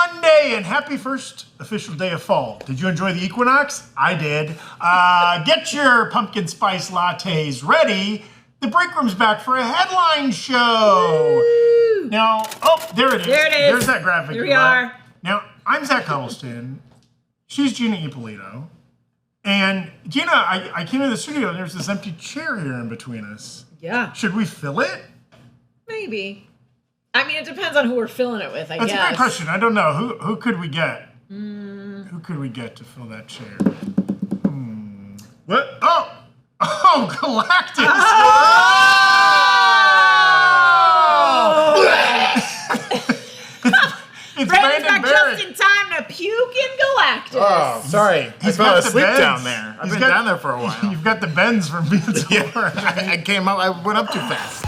Monday and happy first official day of fall. Did you enjoy the equinox? I did. Get your pumpkin spice lattes ready. The Breakroom's back for a headline show. Woo! Now, oh, there it is. There it is. There's that graphic. Here we are. Now, I'm Zach Huddleston. She's Gina Ippolito. And Gina, I came into the studio and there's this empty chair here in between us. Yeah. Should we fill it? Maybe. I mean, it depends on who we're filling it with, I guess. That's a great question. I don't know. Who could we get? Who could we get to fill that chair? What? Oh, Galactus! Oh! It's Brandon's Brandon back Barrick. just in time to puke in Galactus. Oh, sorry. I He's fell got the asleep bends. down there. I've been down there for a while. You've got the bends from being so Yeah, I came up, I went up too fast.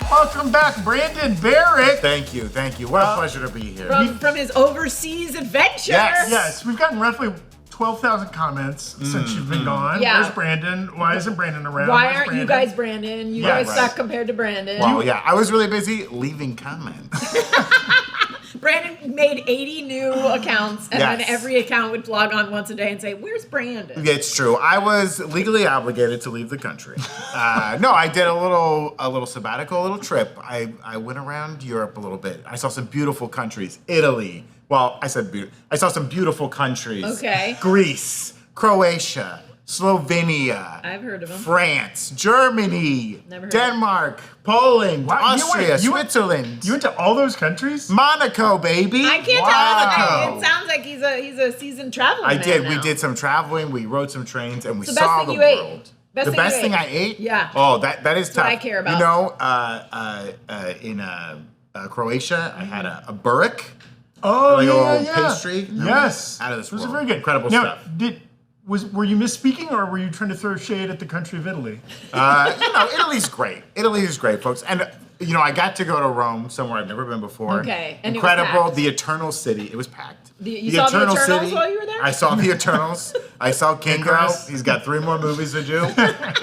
Welcome back, Brandon Barrick. Thank you. What a pleasure to be here. From his overseas adventure. Yes, we've gotten roughly 12,000 comments since you've been gone. Yeah. Where's Brandon? Why isn't Brandon around? Why Where's aren't you Brandon? guys Brandon? You Yeah, guys right. suck compared to Brandon. Well, yeah, I was really busy leaving comments. Brandon made 80 new accounts, and then Yes. every account would log on once a day and say, "Where's Brandon?" It's true. I was legally obligated to leave the country. No, I did a little sabbatical, a little trip. I went around Europe a little bit. I saw some beautiful countries. Italy. Well, I saw some beautiful countries. Okay. Greece, Croatia, Slovenia. I've heard of them. France, Germany, Never heard. Denmark, Poland, Wow, Austria, you went Switzerland. You went to all those countries? Monaco, baby. I can't Monaco. tell. It sounds like he's a seasoned traveler. I did. now. We did some traveling. We rode some trains, and we What's the best saw thing the you ate? world. Best The thing you best thing ate? I ate? Yeah. Oh, that is tough. what I care about. You know, in Croatia, I had a burek. Oh, Like a yeah, little yeah. pastry. Yes. Out of this Those world. are very good. Incredible now, stuff. Were you misspeaking or were you trying to throw shade at the country of Italy? Italy's great. Italy is great, folks. And, you know, I got to go to Rome, somewhere I've never been before. Okay, and it was Incredible. packed. The Eternal City. It was packed. You saw the Eternals while you were there? I saw the Eternals. I saw Kingo. Icarus. He's got 3 more movies to do.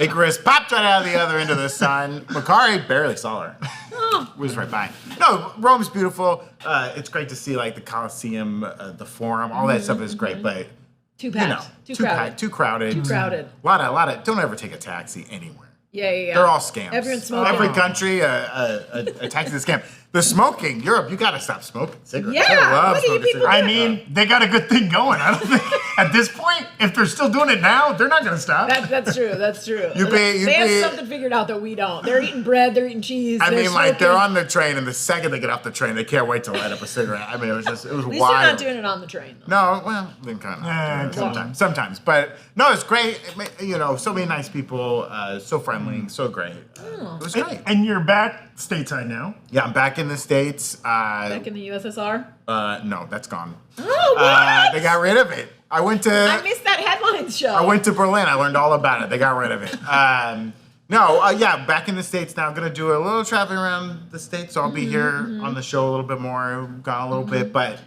Icarus popped right out of the other end of the sun. Makari barely saw her. Oh. Was right by. No, Rome's beautiful. It's great to see like the Colosseum, the Forum, all that stuff is great. But Too you packed. know, Too too crowded. packed, too crowded. Too crowded. A lot of. Don't ever take a taxi anywhere. Yeah. They're all scams. Everyone's smoking. Every country, a taxi is a scam. The smoking, Europe, you gotta stop smoking cigarettes. Yeah, I love what do you smoking people cigarettes. I mean, they got a good thing going. I don't think at this point, if they're still doing it now, they're not going to stop. That's true. That's true. You they pay- have something figured out that we don't. They're eating bread. They're eating cheese. I they're mean, like they're smoking. on the train, and the second they get off the train, they can't wait to light up a cigarette. I mean, it was At least wild. they're not doing it on the train. Though. No, well, then kind of. Yeah, Sometimes. But no, it's great. You know, so many nice people, so friendly, so great. It was great. And you're back stateside now. Yeah, I'm back in the States. Back in the USSR. No, that's gone. Oh, what? They got rid of it. I I missed that headlines show. I went to Berlin. I learned all about it. They got rid of it. Yeah, back in the States now. I'm going to do a little traveling around the States. So I'll be here on the show a little bit more, gone a little bit, but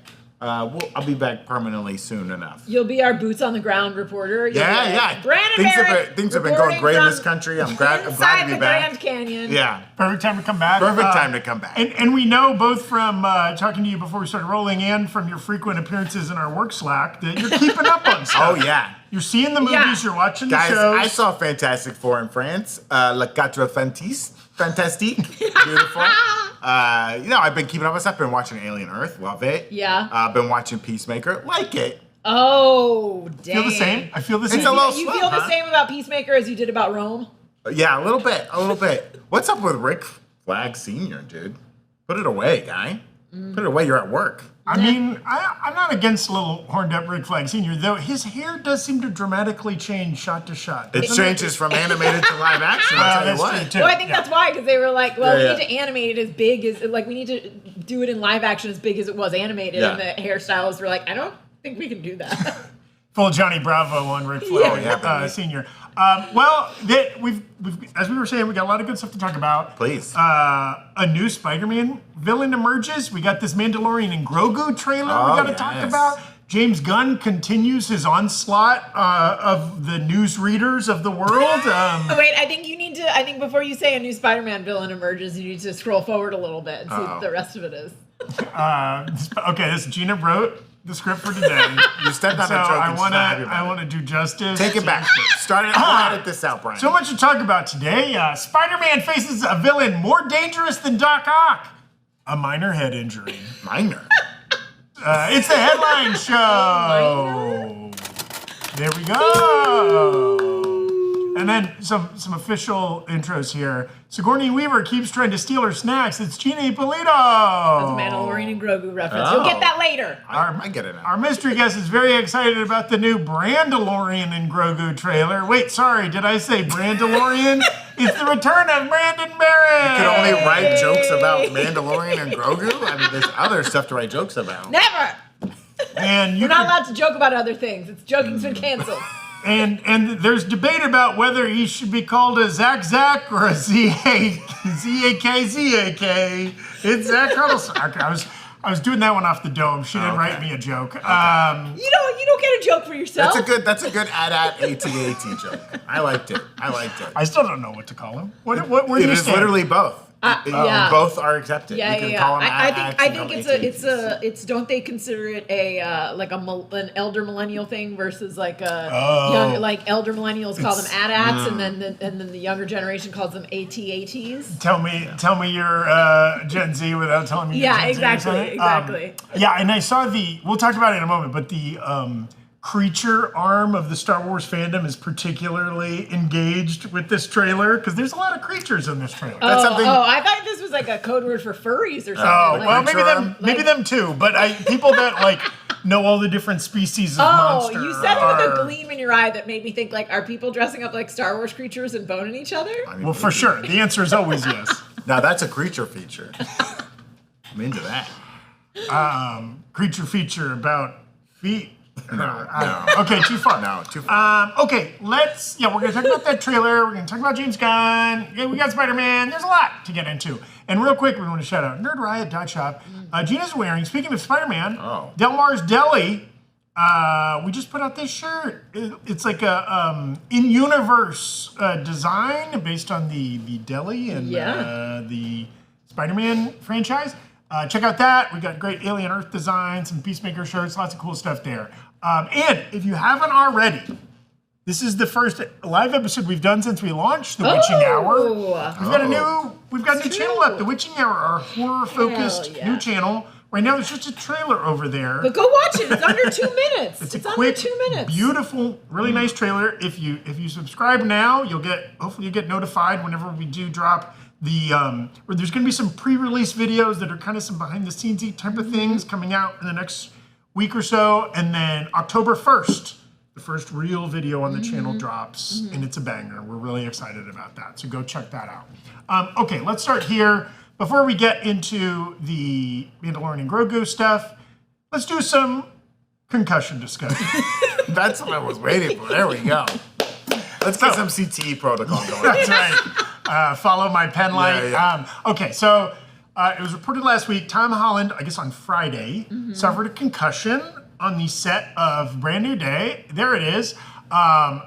I'll be back permanently soon enough. You'll be our boots on the ground reporter. You'll be Yeah. Brandon Barrick. Things have been going great in this country. I'm glad to Inside be the back. Grand Canyon. Yeah. Perfect time to come back. Perfect time to come back. And we know both from talking to you before we started rolling and from your frequent appearances in our work Slack that you're keeping up on stuff. Oh, yeah. You're seeing the movies, Yeah. you're watching Guys, the shows. I saw Fantastic Four in France. Le Quatre Fantastique. Beautiful. I've been keeping up with stuff. Been watching Alien Earth. Love it. Yeah. Been watching Peacemaker. Like it. Oh, dang. feel the same. I feel the same. It's a little You slow, feel the huh? same about Peacemaker as you did about Rome? Yeah, a little bit. What's up with Rick Flag Sr., dude? Put it away, guy. Put it away. You're at work. I mean, I'm not against little horned up Rick Flag Sr., though his hair does seem to dramatically change shot to shot. It changes from animated to live action. I'll tell you That's what. true, too. Well, I think that's why, because they were like, well, Yeah, we need to animate it as big as, like, we need to do it in live action as big as it was animated. Yeah. And the hairstylists were like, I don't think we can do that. Full Johnny Bravo on Rick Flag Sr. We've as we were saying, we got a lot of good stuff to talk about. Please. A new Spider-Man villain emerges. We got this Mandalorian and Grogu trailer we got to talk about. James Gunn continues his onslaught of the news readers of the world. Oh, wait, I think before you say a new Spider-Man villain emerges, you need to scroll forward a little bit and see what the rest of it is. Okay, this Gina wrote the script for today. You stepped on So a joke. I want to do justice. Take it back. Start it. Edit this out, Brian. So much to talk about today. Spider-Man faces a villain more dangerous than Doc Ock. A minor head injury. Minor. It's the headline show. There we go. And then some official intros here. Sigourney Weaver keeps trying to steal her snacks. It's Gina Ippolito. That's a Mandalorian and Grogu reference. You'll get that later. I get it now. Our mystery guest is very excited about the new Brandalorian and Grogu trailer. Wait, sorry, did I say Brandalorian? It's the return of Brandon Barrick. You can only write jokes about Mandalorian and Grogu? I mean, there's other stuff to write jokes about. Never. And We're not allowed to joke about other things. It's joking's been canceled. And there's debate about whether he should be called a Zach or a Z-A-K. It's Zach Huddleston. I was doing that one off the dome. She didn't write me a joke. You don't get a joke for yourself. That's a good AT-AT joke. I liked it. I still don't know what to call him. What do It you is stand? literally both. Yeah. Both are accepted. Yeah, you can call them I think it's don't they consider it an elder millennial thing versus like young, like elder millennials call them AT-ATs and then the younger generation calls them AT-ATs. Tell me you're Gen Z without telling me. Yeah, you're Gen Z or exactly. something. Yeah, and I saw we'll talk about it in a moment, but the creature arm of the Star Wars fandom is particularly engaged with this trailer because there's a lot of creatures in this trailer. That's something. Oh, I thought this was like a code word for furries or something. Oh, like, well, maybe them too. But people that like know all the different species of monster. Oh, you said it with a gleam in your eye that made me think like, are people dressing up like Star Wars creatures and boning each other? Well, for sure. The answer is always yes. Now that's a creature feature. I'm into that. Creature feature about feet. No. Okay, too far. No, too far. Okay, we're going to talk about that trailer. We're going to talk about James Gunn. Yeah, we got Spider-Man. There's a lot to get into. And real quick, we want to shout out NerdRiot.shop. Gina's wearing, speaking of Spider-Man, Del Mar's Deli. We just put out this shirt. It's like a in-universe design based on the deli and the Spider-Man franchise. Check out that. We got great Alien Earth designs, some Peacemaker shirts, lots of cool stuff there. And if you haven't already, this is the first live episode we've done since we launched The Witching Hour. We've got a new channel up, The Witching Hour, our horror-focused new channel. Right now, there's just a trailer over there. But go watch it. It's under 2 minutes. It's a under quick, 2 minutes. beautiful, really nice trailer. If you subscribe now, hopefully you'll get notified whenever we do drop where there's going to be some pre-release videos that are kind of some behind-the-scenes type of things coming out in the next week or so, and then October 1st, the first real video on the channel drops, and it's a banger. We're really excited about that, so go check that out. Okay, let's start here. Before we get into the Mandalorian and Grogu stuff, let's do some concussion discussion. That's what I was waiting for. There we go. Let's get some CTE protocol going. That's right. Follow my pen light. Yeah. Okay, so it was reported last week, Tom Holland, I guess on Friday, suffered a concussion on the set of Brand New Day. There it is.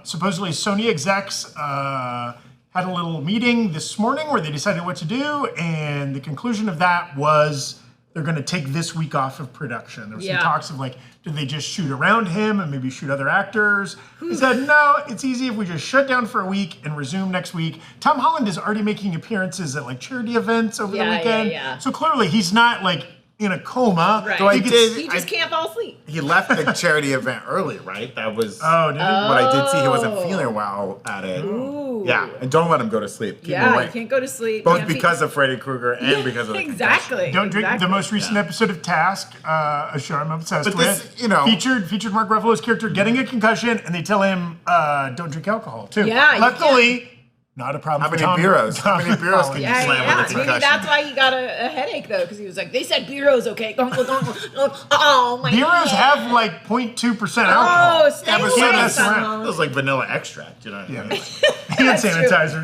Supposedly Sony execs had a little meeting this morning where they decided what to do, and the conclusion of that was they're going to take this week off of production. There was some talks of like, did they just shoot around him and maybe shoot other actors? He said, no, it's easy if we just shut down for a week and resume next week. Tom Holland is already making appearances at like charity events over the weekend. So clearly he's not like in a coma. Right. So he just can't fall asleep. He left the charity event early, right? That was did he? what I did see. He wasn't feeling well at it. Ooh. Yeah, and don't let him go to sleep. Keep him awake. You can't go to sleep. Both because of Freddy Krueger and because of the exactly. Don't drink the most recent episode of Task, a show I'm obsessed But this, with. Featured Mark Ruffalo's character getting a concussion, and they tell him don't drink alcohol too. Yeah, luckily, not a problem. How many bureaus? How many bureaus can you slam with a concussion? Maybe that's why he got a headache though, because he was like, they said bureau's okay. Oh my. Bureaus have like 0.2% alcohol. Oh, stay away from it was like vanilla extract, you know. Yeah. Hand sanitizer.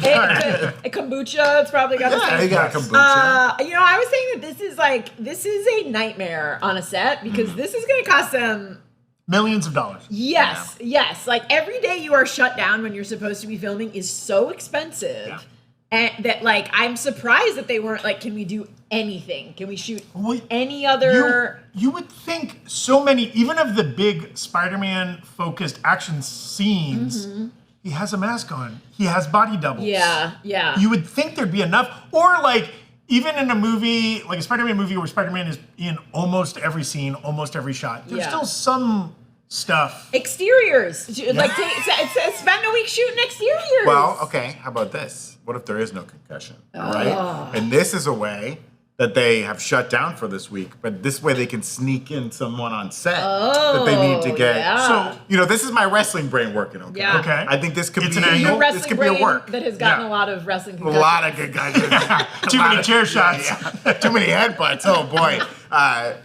A kombucha, it's probably got Yeah, the he got kombucha. I was saying that this is a nightmare on a set because this is going to cost them Millions of dollars. Yes, yes. Like every day you are shut down when you're supposed to be filming is so expensive. Yeah. And that like I'm surprised that they weren't like, can we do anything? Can we shoot Well, any other You would think so many, even of the big Spider-Man focused action scenes, he has a mask on. He has body doubles. Yeah, yeah. You would think there'd be enough, or like even in a movie, like a Spider-Man movie where Spider-Man is in almost every scene, almost every shot, there's still some stuff. Exteriors. Like spend a week shooting exteriors. Well, okay, how about this? What if there is no concussion? Right? And this is a way that they have shut down for this week, but this way they can sneak in someone on set that they need to get. yeah. So, this is my wrestling brain working, okay? Yeah. Okay. I think this could It's be an angle. Your this wrestling could be brain a work. that has gotten Yeah. a lot of wrestling A concussions. lot of good guys. Too many chair shots. Too many headbutts. Oh boy.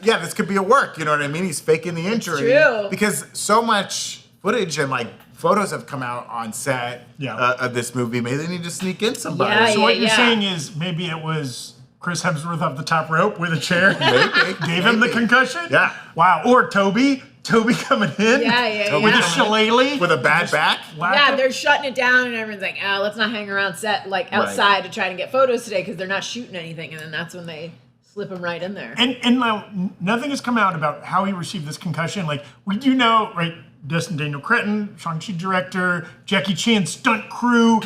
This could be a work. You know what I mean? He's faking the injury. true. Because so much footage and like photos have come out on set of this movie. Maybe they need to sneak in somebody. Yeah, So what you're yeah. saying is maybe it was Chris Hemsworth off the top rope with a chair. Maybe. Gave him the concussion? Yeah. Wow. Or Toby coming in. Yeah, With yeah. a shillelagh. With a bad back. Yeah, they're shutting it down, and everyone's like, let's not hang around set like outside to try to get photos today because they're not shooting anything, and then that's when they slip him right in there. And now nothing has come out about how he received this concussion. Like we do know, right? Destin Daniel Cretton, Shang-Chi director, Jackie Chan stunt crew.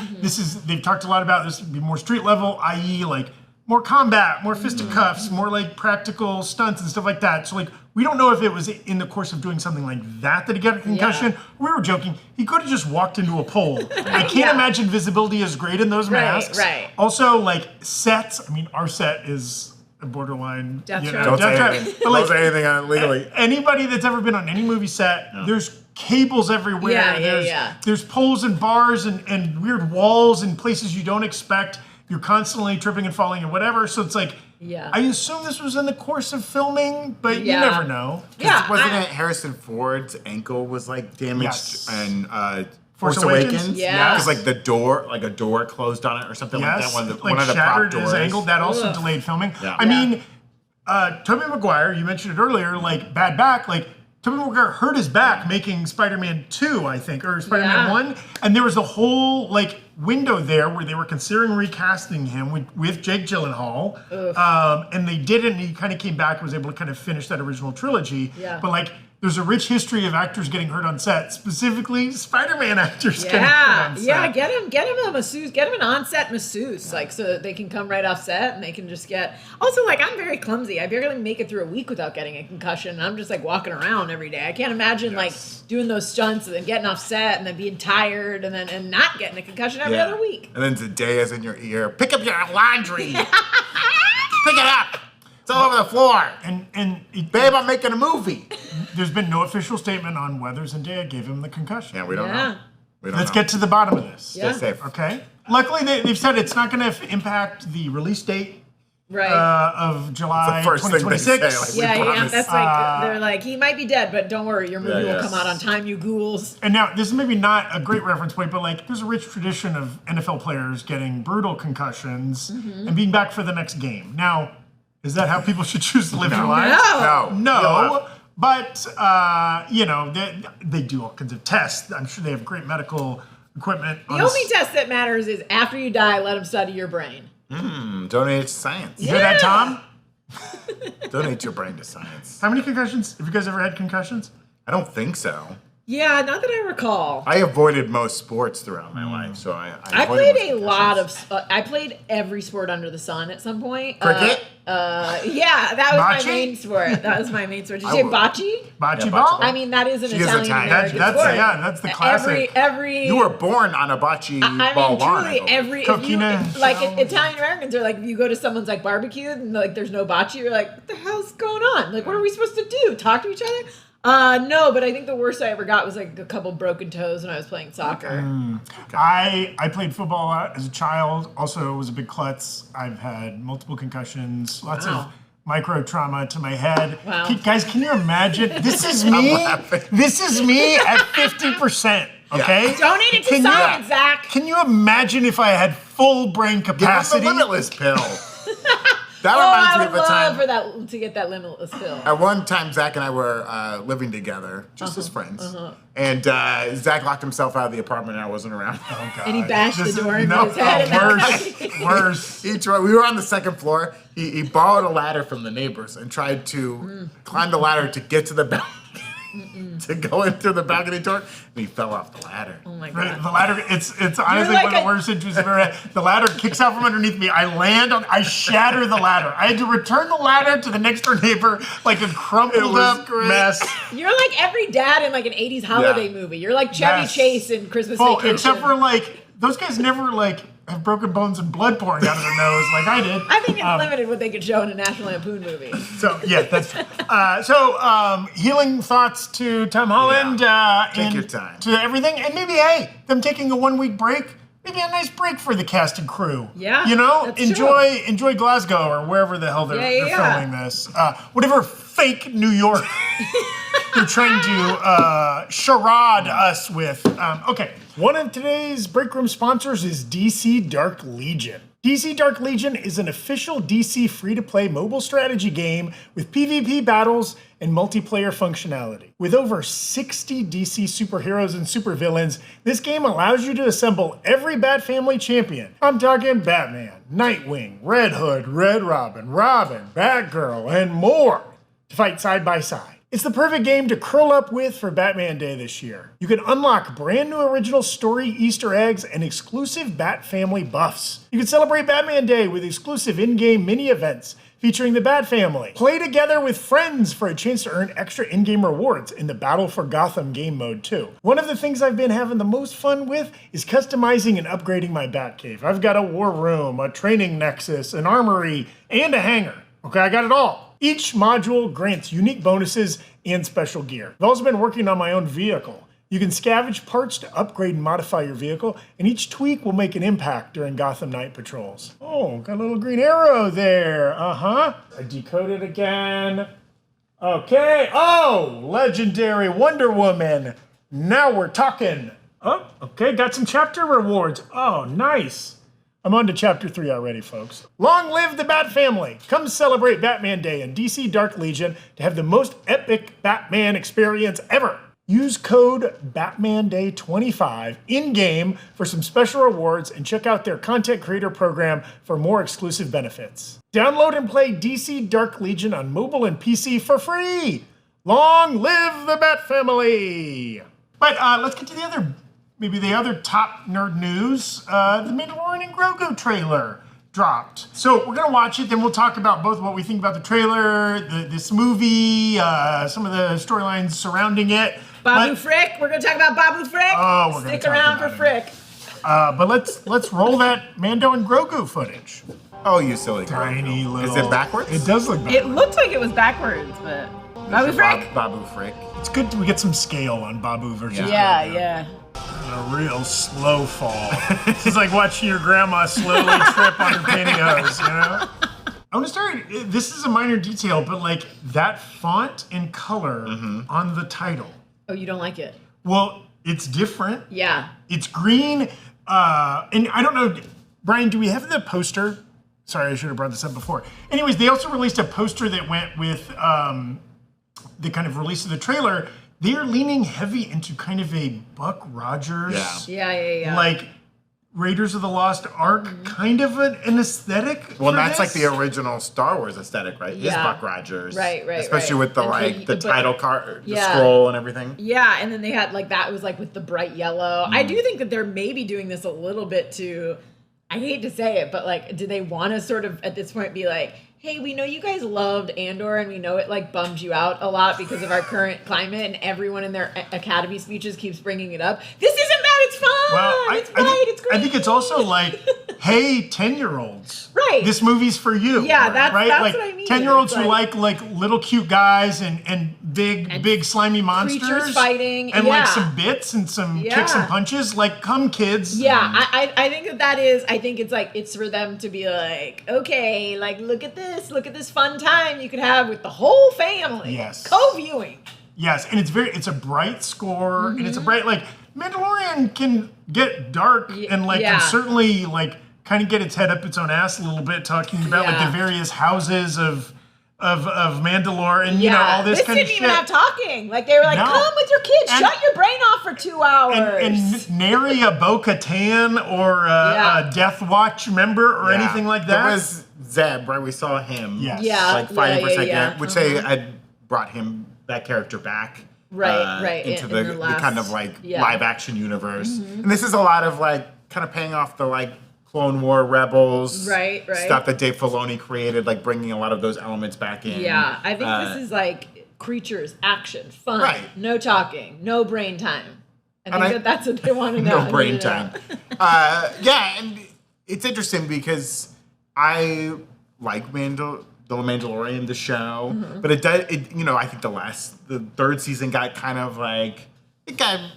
They've talked a lot about this would be more street level, i.e. like more combat, more fisticuffs, more like practical stunts and stuff like that. So like we don't know if it was in the course of doing something like that he got a concussion. We were joking. He could have just walked into a pole. I can't imagine visibility is great in those masks. Right. Also, like sets. I mean, our set is a borderline. Death you trap. know, Don't death say trap. anything. But, like, Don't say anything on it legally. anybody that's ever been on any movie set, there's cables everywhere. Yeah. There's poles and bars and weird walls and places you don't expect. You're constantly tripping and falling and whatever. So it's like, I assume this was in the course of filming, but you never know. Wasn't it Harrison Ford's ankle was like damaged and Force Awakens? Awakens? Yeah. Because like a door closed on it or something like that. One of the prop shattered doors. his ankle. That also delayed filming. Yeah. I mean, Tobey Maguire, you mentioned it earlier, like bad back, like Tobey Maguire hurt his back making Spider-Man 2, I think, or Spider-Man 1. And there was the whole like window there where they were considering recasting him with Jake Gyllenhaal. And they didn't, and he kind of came back and was able to kind of finish that original trilogy. Yeah. But like there's a rich history of actors getting hurt on set, specifically Spider-Man actors getting hurt on set. Yeah, get him a masseuse, get him an on-set masseuse, like so that they can come right off set and they can just get. Also, like I'm very clumsy. I barely make it through a week without getting a concussion. And I'm just like walking around every day. I can't imagine like doing those stunts and then getting off set and then being tired and not getting a concussion every other week. And then Zedaya's in your ear. Pick up your laundry. Pick it up. It's all over the floor. Babe, I'm making a movie. There's been no official statement on whether Zendaya gave him the concussion. Yeah, we don't know. We don't Let's know. get to the bottom of this. Stay safe. Okay. Luckily, they've said it's not going to impact the release date of July It's the first thing they 2026. say, like, we promise. That's like they're like he might be dead, but don't worry, your movie will come out on time. You ghouls. And now, this is maybe not a great reference point, but like there's a rich tradition of NFL players getting brutal concussions and being back for the next game. Now, is that how people should choose to live their lives? No. But, they do all kinds of tests. I'm sure they have great medical equipment. The only test that matters is after you die, let them study your brain. Donate it to science. You hear that, Tom? Donate your brain to science. How many concussions? Have you guys ever had concussions? I don't think so. Yeah, not that I recall. I avoided most sports throughout my life, so I played avoided a most lot concussions. of. I played every sport under the sun at some point. Cricket? Yeah, that was Bocce? my main sport. That was my main sport. Did you I say would- bocce? Bocce Yeah, ball? bocce ball. I mean, that is an She is Italian Italian. American That's sport. that's the classic. Every You were born on a bocce I ball mean, lawn. truly, if you, Coquina like shell. Italian Americans are like, if you go to someone's like barbecue and like there's no bocce, you're like, what the hell's going on? Like, what are we supposed to do? Talk to each other? No, but I think the worst I ever got was like a couple broken toes when I was playing soccer. I played football a lot as a child. Also, was a big klutz. I've had multiple concussions, lots of micro trauma to my head. Wow. Guys, can you imagine? This is me. This is me at 50%. Okay. Donate it to science, Zach. Can you imagine if I had full brain Give him capacity? the limitless pill. That Oh, reminds I me would of a time. love for that to get that limitless pill. At one time, Zach and I were living together, just as friends. And Zach locked himself out of the apartment and I wasn't around. Oh, God. And he bashed the door into no, his head. worse. We were on the second floor. He borrowed a ladder from the neighbors and tried to climb the ladder to get to the balcony. To go in through the balcony door, and he fell off the ladder. Oh my Right, god. the ladder, it's honestly like one of the a- worst injuries I've ever had. The ladder kicks out from underneath me. I shatter the ladder. I had to return the ladder to the next door neighbor like a crumpled up mess. You're like every dad in like an 80s holiday movie. You're like Chevy Yes. Chase in Christmas Well, Vacation. except for like, those guys never like have broken bones and blood pouring out of their nose like I did. I think it's limited what they could show in a National Lampoon movie. So, yeah, that's healing thoughts to Tom Holland. Take and your time. To everything. And maybe, hey, them taking a 1 week break. Maybe a nice break for the cast and crew. Yeah, You know, that's enjoy Glasgow or wherever the hell they're filming this. Whatever fake New York they're trying to charade us with. Okay, one of today's Breakroom sponsors is DC Dark Legion. DC Dark Legion is an official DC free-to-play mobile strategy game with PvP battles and multiplayer functionality. With over 60 DC superheroes and supervillains, this game allows you to assemble every Bat Family champion. I'm talking Batman, Nightwing, Red Hood, Red Robin, Batgirl, and more to fight side by side. It's the perfect game to curl up with for Batman Day this year. You can unlock brand new original story Easter eggs and exclusive Bat Family buffs. You can celebrate Batman Day with exclusive in-game mini events featuring the Bat Family. Play together with friends for a chance to earn extra in-game rewards in the Battle for Gotham game mode too. One of the things I've been having the most fun with is customizing and upgrading my Batcave. I've got a war room, a training nexus, an armory, and a hangar. Okay, I got it all. Each module grants unique bonuses and special gear. I've also been working on my own vehicle. You can scavenge parts to upgrade and modify your vehicle, and each tweak will make an impact during Gotham night patrols. Oh, got a little green arrow there. I decoded again. Okay. Oh, legendary Wonder Woman. Now we're talking. Oh, okay, got some chapter rewards. Oh, nice. I'm on to chapter 3 already, folks. Long live the Bat Family! Come celebrate Batman Day in DC Dark Legion to have the most epic Batman experience ever. Use code BatmanDay25 in-game for some special rewards and check out their content creator program for more exclusive benefits. Download and play DC Dark Legion on mobile and PC for free! Long live the Bat Family! But let's get to the other top nerd news. The Mandalorian and Grogu trailer dropped. So we're gonna watch it, then we'll talk about both what we think about the trailer, this movie, some of the storylines surrounding it. Babu Frick. We're going to talk about Babu Frick. Oh, we're gonna Stick talk around for about Frick. But let's roll that Mando and Grogu footage. Oh, you silly Tiny girl. little. Is it backwards? It does look It backwards. looked like it was backwards, but Babu Frick. Babu Frick. It's good we get some scale on Babu versus Yeah, Grogu. yeah. A real slow fall. It's like watching your grandma slowly trip on her pantyhose, you know? I want to start, this is a minor detail, but like that font and color on the title. Oh, you don't like it? Well, it's different. Yeah. It's green. And I don't know, Brian, do we have the poster? Sorry, I should have brought this up before. Anyways, they also released a poster that went with the kind of release of the trailer. They are leaning heavy into kind of a Buck Rogers, Yeah. like Raiders of the Lost Ark, kind of an aesthetic. Well, for that's this. like the original Star Wars aesthetic, right? Is Yeah. Buck Rogers. Right. Especially with the And the but- title card, the Yeah. scroll and everything. Yeah, and then they had like that was like with the bright yellow. I do think that they're maybe doing this a little bit to, I hate to say it, but like, do they want to sort of at this point be like, hey, we know you guys loved Andor and we know it like bums you out a lot because of our current climate and everyone in their Academy speeches keeps bringing it up. This isn't that, it's fun. Well, It's bright, it's great. I think it's also like, hey, 10-year-olds. Right. This movie's for you. Yeah, that's right. that's Like what I mean. 10-year-olds It's who like little cute guys and big slimy monsters creatures fighting, and yeah. like some bits and some kicks and Yeah. punches. Like, come kids. Yeah, I think that is, I think it's like, it's for them to be like, okay, like, look at this fun time you could have with the whole family. Yes. Co-viewing. Yes, and it's a bright score and it's a bright, like, Mandalorian can get dark and like yeah. can certainly like kind of get its head up its own ass a little bit, talking about like the various houses of Mandalore and you know all this kind of shit. Didn't even have talking. Like they were like, "Come with your kids, shut your brain off for 2 hours." And nary a Bo-Katan or a Death Watch member or anything like that. There was Zeb, right? We saw him. Yes. Like fighting for a second, which they had brought that character back. Right. Into in the last, kind of like live action universe. And this is a lot of like kind of paying off the like Clone War Rebels stuff that Dave Filoni created, like bringing a lot of those elements back in. Yeah, I think this is like creatures, action, fun, no talking, no brain time. I think that's what they want to know. No brain time. And it's interesting because I like The Mandalorian, the show, but I think the third season got kind of like,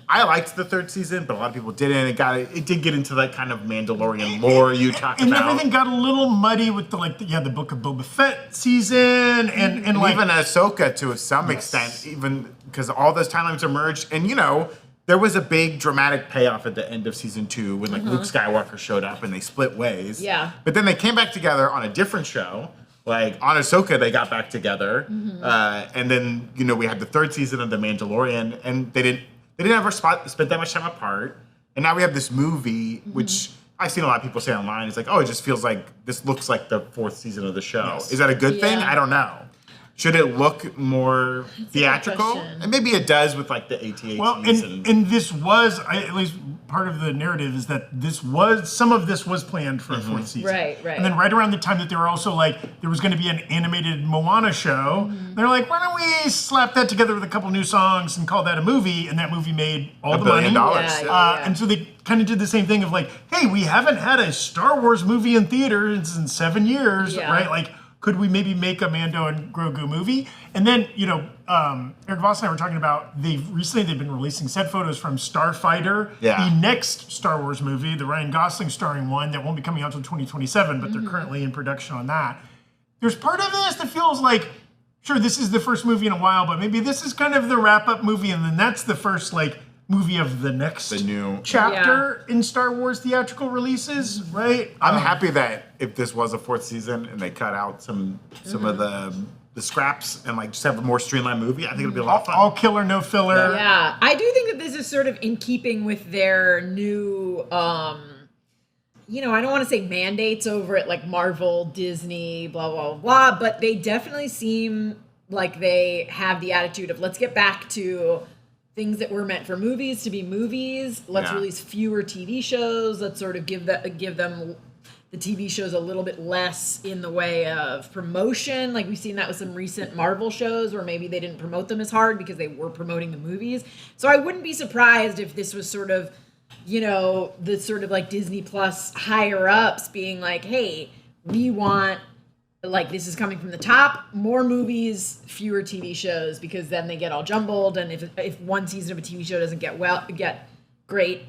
I liked the third season, but a lot of people didn't. It did get into that kind of Mandalorian lore you talk about. And everything got a little muddy with the Book of Boba Fett season and like, even Ahsoka to some extent, even because all those timelines are merged. And there was a big dramatic payoff at the end of season 2 when like Luke Skywalker showed up and they split ways. Yeah. But then they came back together on a different show. Like on Ahsoka, they got back together, and then we had the third season of The Mandalorian, and they didn't ever spend that much time apart. And now we have this movie, which I've seen a lot of people say online. It's like, oh, it just feels like this looks like the fourth season of the show. Yes. Is that a good thing? I don't know. Should it look more theatrical? And maybe it does with like the AT-ATs. Well, and this was, at least part of the narrative is that some of this was planned for a fourth season. Right. And then right around the time that they were also like, there was going to be an animated Moana show, they're like, why don't we slap that together with a couple new songs and call that a movie? And that movie made all the money. $1 billion. And so they kind of did the same thing of like, hey, we haven't had a Star Wars movie in theaters in 7 years, right? Like, could we maybe make a Mando and Grogu movie? And then, Eric Voss and I were talking about, they've been releasing set photos from Starfighter, the next Star Wars movie, the Ryan Gosling starring one that won't be coming out until 2027, but they're currently in production on that. There's part of this that feels like, sure, this is the first movie in a while, but maybe this is kind of the wrap-up movie, and then that's the first, movie of the new chapter in Star Wars theatrical releases, right? I'm happy that if this was a fourth season and they cut out some of the scraps and just have a more streamlined movie, I think it'll be a lot of fun. All killer, no filler. Yeah, I do think that this is sort of in keeping with their new, I don't want to say mandates over at like Marvel, Disney, blah, blah, blah, but they definitely seem like they have the attitude of let's get back to things that were meant for movies to be movies. Let's release fewer TV shows. Let's sort of give them the TV shows a little bit less in the way of promotion. Like we've seen that with some recent Marvel shows where maybe they didn't promote them as hard because they were promoting the movies. So I wouldn't be surprised if this was sort of, the sort of like Disney Plus higher ups being like, hey, we want, like, this is coming from the top, more movies, fewer TV shows, because then they get all jumbled. And if one season of a TV show doesn't get great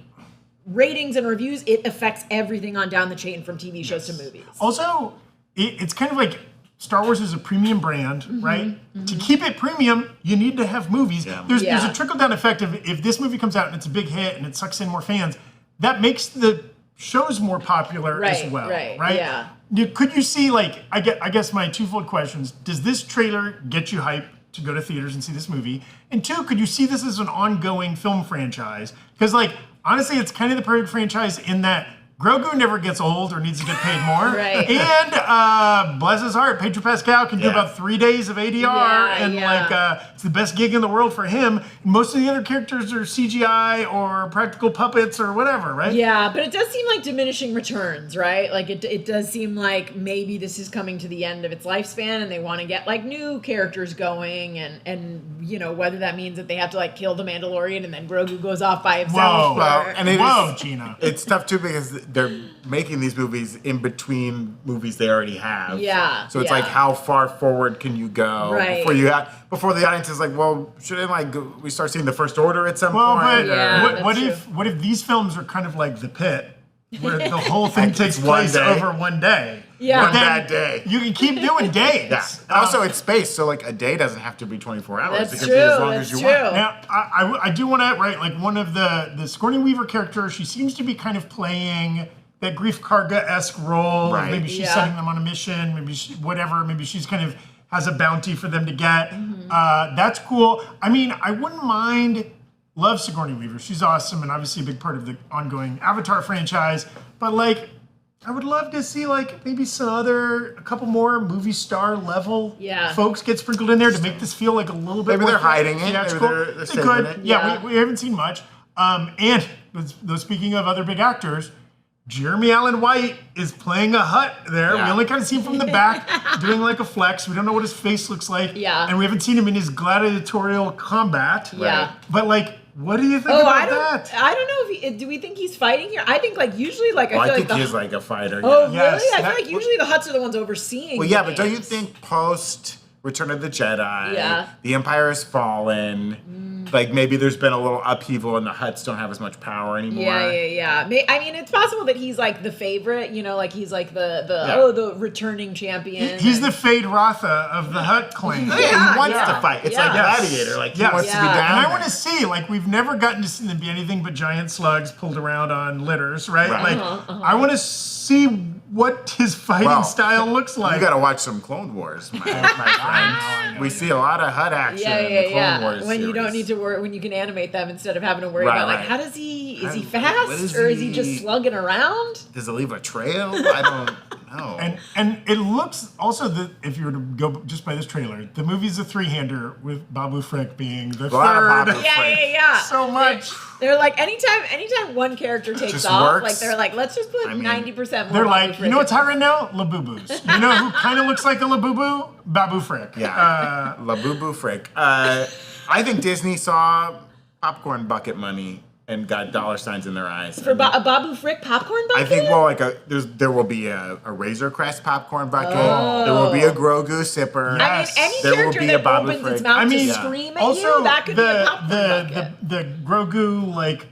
ratings and reviews, it affects everything on down the chain from TV shows to movies. Also, it's kind of like Star Wars is a premium brand, right? To keep it premium, you need to have movies. There's a trickle-down effect of if this movie comes out and it's a big hit and it sucks in more fans, that makes the shows more popular as well, right? Yeah. Could you see, I guess my twofold questions, does this trailer get you hyped to go to theaters and see this movie? And two, could you see this as an ongoing film franchise? Because, honestly, it's kind of the perfect franchise in that Grogu never gets old or needs to get paid more. Right. And bless his heart, Pedro Pascal can do about 3 days of ADR, it's the best gig in the world for him. Most of the other characters are CGI or practical puppets or whatever, right? Yeah, but it does seem like diminishing returns, right? Like it does seem like maybe this is coming to the end of its lifespan and they want to get new characters going and whether that means that they have to kill the Mandalorian and then Grogu goes off by himself. Gina. It's tough too because they're making these movies in between movies they already have. Yeah. So it's how far forward can you go before the audience is like, well, shouldn't we start seeing the First Order at some point? But what if these films are kind of like The Pit, where the whole thing takes place over one day? Yeah. One bad day. You can keep doing days. Yeah. Also, it's space, so a day doesn't have to be 24 hours. That's it can true. be as long as you want. Now, I do want to, one of the Sigourney Weaver characters, she seems to be kind of playing that Grief Karga-esque role. Right. Maybe she's sending them on a mission. Maybe whatever. Maybe she's kind of has a bounty for them to get. That's cool. I mean, I wouldn't mind. Love Sigourney Weaver. She's awesome and obviously a big part of the ongoing Avatar franchise. But like, I would love to see like maybe a couple more movie star level folks get sprinkled in there to make this feel like a little bit. Maybe more they're hiding it. theatrical. Maybe they're they saving could. it. Yeah, we haven't seen much. And speaking of other big actors, Jeremy Allen White is playing a Hutt there. Yeah. We only kind of see him from the back doing like a flex. We don't know what his face looks like. Yeah. And we haven't seen him in his gladiatorial combat. Yeah. But like, what do you think about that? I don't know if do we think he's fighting here? I think like usually like Well, I feel I think like he's like a fighter. Oh yeah. Yes, really? I that- feel like usually the Hutts are the ones overseeing. Well, yeah, but don't you think post Return of the Jedi, the Empire has fallen, like maybe there's been a little upheaval and the Hutts don't have as much power anymore? Yeah. I mean, it's possible that he's like the favorite, you know, like he's like the returning champion. He's the Fade Rotha of the Hutt clan. Yeah, he wants to fight. It's like Gladiator. Like, he wants to be down And I there. want to see, like, we've never gotten to see them be anything but giant slugs pulled around on litters, right? Right. Like, I want to see what his fighting style looks like. You got to watch some Clone Wars, my friend. We see a lot of Hutt action in the Clone Wars When you don't series. need to worry, when you can animate them instead of having to worry Right, about like, right. how does he? Is he What fast is or is he he? just slugging around? Does it leave a trail? I don't know. And it looks also that if you were to go just by this trailer, the movie's a three-hander with Babu Frick being the lot of third. Babu Yeah. So much. They're like anytime one character takes Just off, works. like they're like, let's just put I mean, 90% more. They're Babu like, Frick you know what's in hot right now? Labubus. You know who kind of looks like a Labubu? Babu Frick. Yeah. Labubu Frick. I think Disney saw popcorn bucket money and got dollar signs in their eyes. for Babu Frick popcorn bucket. I think there will be a Razor Crest popcorn bucket. There will be a Grogu sipper. I mean, Yes. any There will character be that a Babu opens its Frick. mouth I mean, to scream at also you, that could be a popcorn bucket. the Grogu like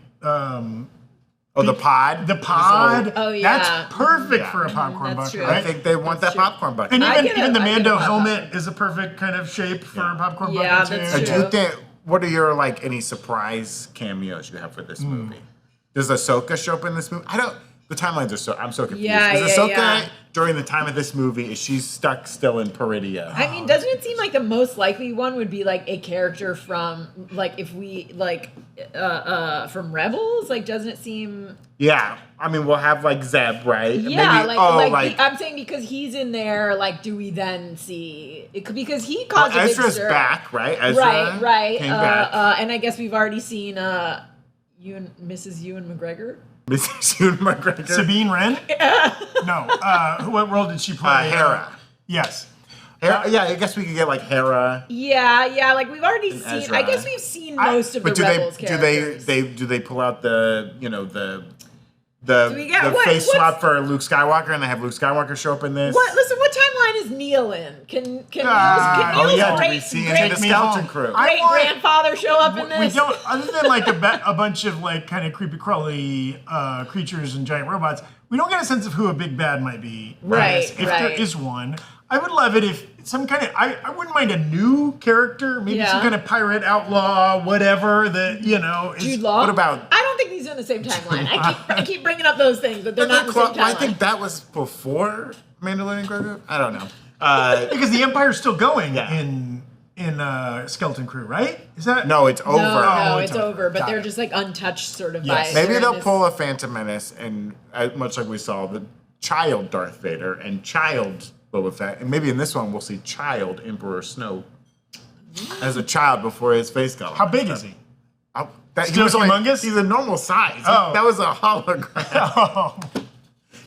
The pod. the pod. Oh, yeah. That's perfect Yeah. for a popcorn That's bucket, true. I right? think they want that That's true. popcorn bucket. And I even, get it. even the I get Mando it about helmet is a perfect kind of shape for a popcorn Yeah, bucket that's too. Do true. you think? What are your any surprise cameos you have for this movie? Does Ahsoka show up in this movie? The timelines are I'm so confused. Yeah, is yeah, Ahsoka yeah. during the time of this movie? Is she stuck still in Peridia? I mean, doesn't it seem like the most likely one would be like a character from like if we like from Rebels? Like, doesn't it seem? Yeah, I mean we'll have Zeb, right? Yeah, Maybe, I'm saying because he's in there. Like, do we then see? Because he caused a big Ezra's stir. back, right? Ezra Right. Came back. And I guess we've already seen Mrs. Ewan McGregor. Mrs. Ewan McGregor. Sabine Wren? No. What role did she play? Hera. Yes. Hera. Yeah, I guess we could get Hera. Yeah. Like we've already seen. Ezra. I guess we've seen most of the But do Rebels they characters. do they pull out the we get- the what- face what's- swap for Luke Skywalker and they have Luke Skywalker show up in this? Listen, what timeline is Neil in? Can Neil's Oh yeah, do we great, see great, any of the me skeleton home. crew? I great want- grandfather show up in We this? don't, other than a bunch of kind of creepy crawly creatures and giant robots, we don't get a sense of who a big bad might be. Right, If there right. is one. I would love it if some kind of, I wouldn't mind a new character, maybe some Yeah. kind of pirate outlaw, whatever, that, is. Jude Law? What about- I don't think these are in the same timeline. I keep bringing up those things, but they're not in the same timeline. I think that was before Mandalorian and Grogu. I don't know. Because the Empire's still going Yeah. in Skeleton Crew, right? Is that? No, it's over. No, Oh, it's it's over. over. But Got they're it. just untouched, sort of. Yes. by Maybe they're they'll in this- pull a Phantom Menace and much like we saw the child Darth Vader and child Boba Fett, and maybe in this one we'll see child Emperor Snoke as a child before his face got. How big is he? He Still was only- humongous? He's a normal size. Oh. That was a hologram. Oh.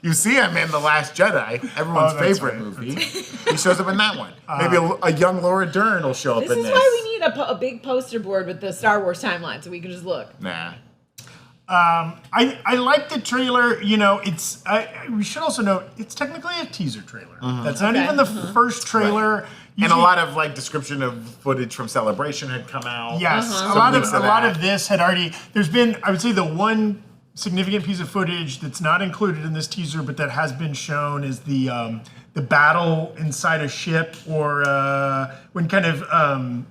You see him in The Last Jedi, everyone's Oh, that's favorite right. movie. He shows up in that one. Maybe a young Laura Dern will show up This in is this. why we need a big poster board with the Star Wars timeline, so we can just look. Nah. I like the trailer. We should also note it's technically a teaser trailer. That's not Okay. even the first trailer. And a Usually- lot of description of footage from Celebration had come out. Yes, Uh-huh. a Some lot leaks of that. this had already. There's been, I would say, the one significant piece of footage that's not included in this teaser, but that has been shown is the battle inside a ship, or when kind of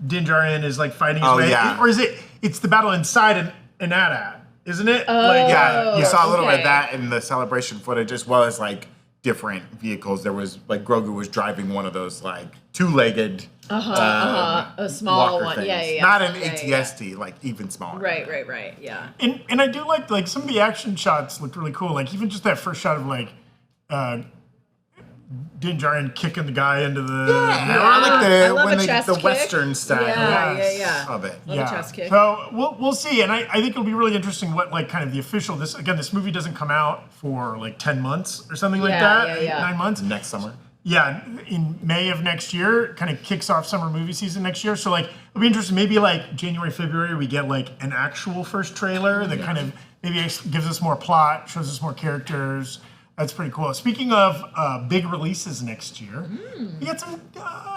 Din Djarin is fighting his Oh, way, yeah. or is it? It's the battle inside an AT-AT. isn't it? Yeah, you saw a little bit of okay. that in the celebration footage, as well as like different vehicles. There was like Grogu was driving one of those like two-legged a small walker one. things. Yeah. Not an Yeah, ATST, like even smaller. Right. Yeah. And I do like some of the action shots looked really cool. Like even just that first shot of like Din Djarin kicking the guy into the I like I love when a they chest the kick. Western style Yeah. of it. Love a chest kick. So we'll see, and I think it'll be really interesting what like kind of the official. This movie doesn't come out for like 10 months or something like that. Yeah. 9 months. Next summer. Yeah, in May of next year, kind of kicks off summer movie season next year. So like it'll be interesting. Maybe like January, February, we get like an actual first trailer that kind of maybe gives us more plot, shows us more characters. That's pretty cool. Speaking of big releases next year, we got some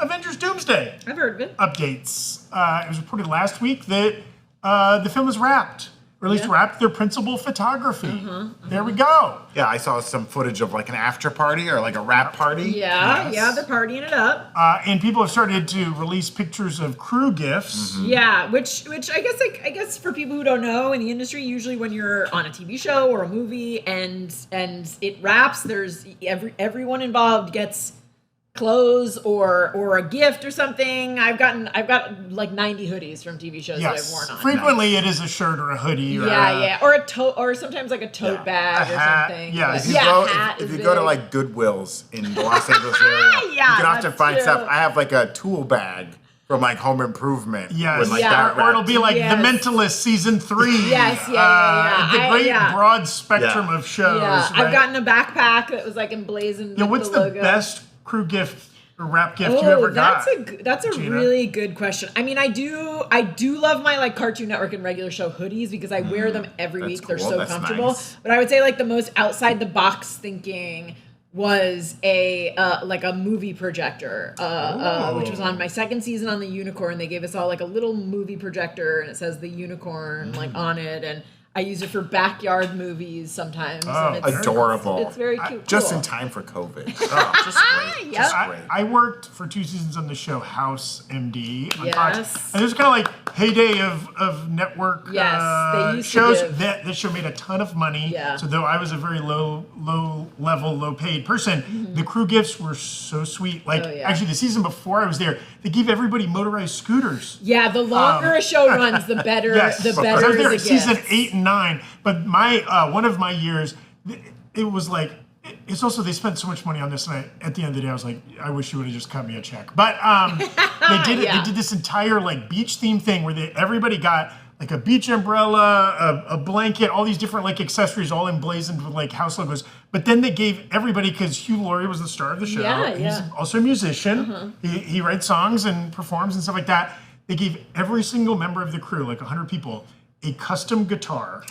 Avengers Doomsday I've heard of it. updates. It was reported last week that the film is wrapped, or at least wrapped their principal photography. There we go. Yeah, I saw some footage of like an after party or like a wrap party. Yeah, they're partying it up. And people have started to release pictures of crew gifts. Yeah, which I guess for people who don't know in the industry, usually when you're on a TV show or a movie and it wraps, there's everyone involved gets clothes or a gift or something. I've got like 90 hoodies from TV shows that I've worn on. Frequently it is a shirt or a hoodie. Or or a tote, or sometimes like a tote bag or hat, something. yeah. But If you go to like Goodwill's in the Los Angeles area, you can often that's find true. stuff. I have like a tool bag from like Home Improvement. Yes. with, like, Yeah. that Or it'll wrapped. be like Yes. The Mentalist season 3. Yes, The great broad spectrum Yeah. of shows. Yeah, Right? I've gotten a backpack that was like emblazoned with What's the the logo. best crew gift or wrap gift you ever got? That's a Gina? really good question. I mean, I do love my like Cartoon Network and regular show hoodies because I wear them every That's week. They're cool. so That's comfortable. nice. But I would say like the most outside the box thinking was a like a movie projector, which was on my second season on the Unicorn. They gave us all like a little movie projector, and it says the Unicorn like on it, and I use it for backyard movies sometimes. And it's Adorable. It's very cute. Just cool. in time for COVID. Oh, just great. Yep. Just great. I worked for 2 seasons on the show House MD on Yes. Fox. And it was kind of like heyday of network Yes, they used to shows. give- That show made a ton of money. Yeah. So though I was a very low level, low paid person, the crew gifts were so sweet. Like Oh, yeah. actually the season before I was there, they gave everybody motorized scooters. Yeah, the longer a show runs, the better. Yes, The because I better was there the at season gift. 8 and 9. But my one of my years, it was like it's also they spent so much money on this, and at the end of the day, I was like, I wish you would have just cut me a check. But they did it. Yeah. They did this entire like beach theme thing where everybody got like a beach umbrella, a blanket, all these different like accessories, all emblazoned with like house logos. But then they gave everybody, because Hugh Laurie was the star of the show. Yeah, He's yeah. also a musician. He writes songs and performs and stuff like that. They gave every single member of the crew, like 100 people, a custom guitar.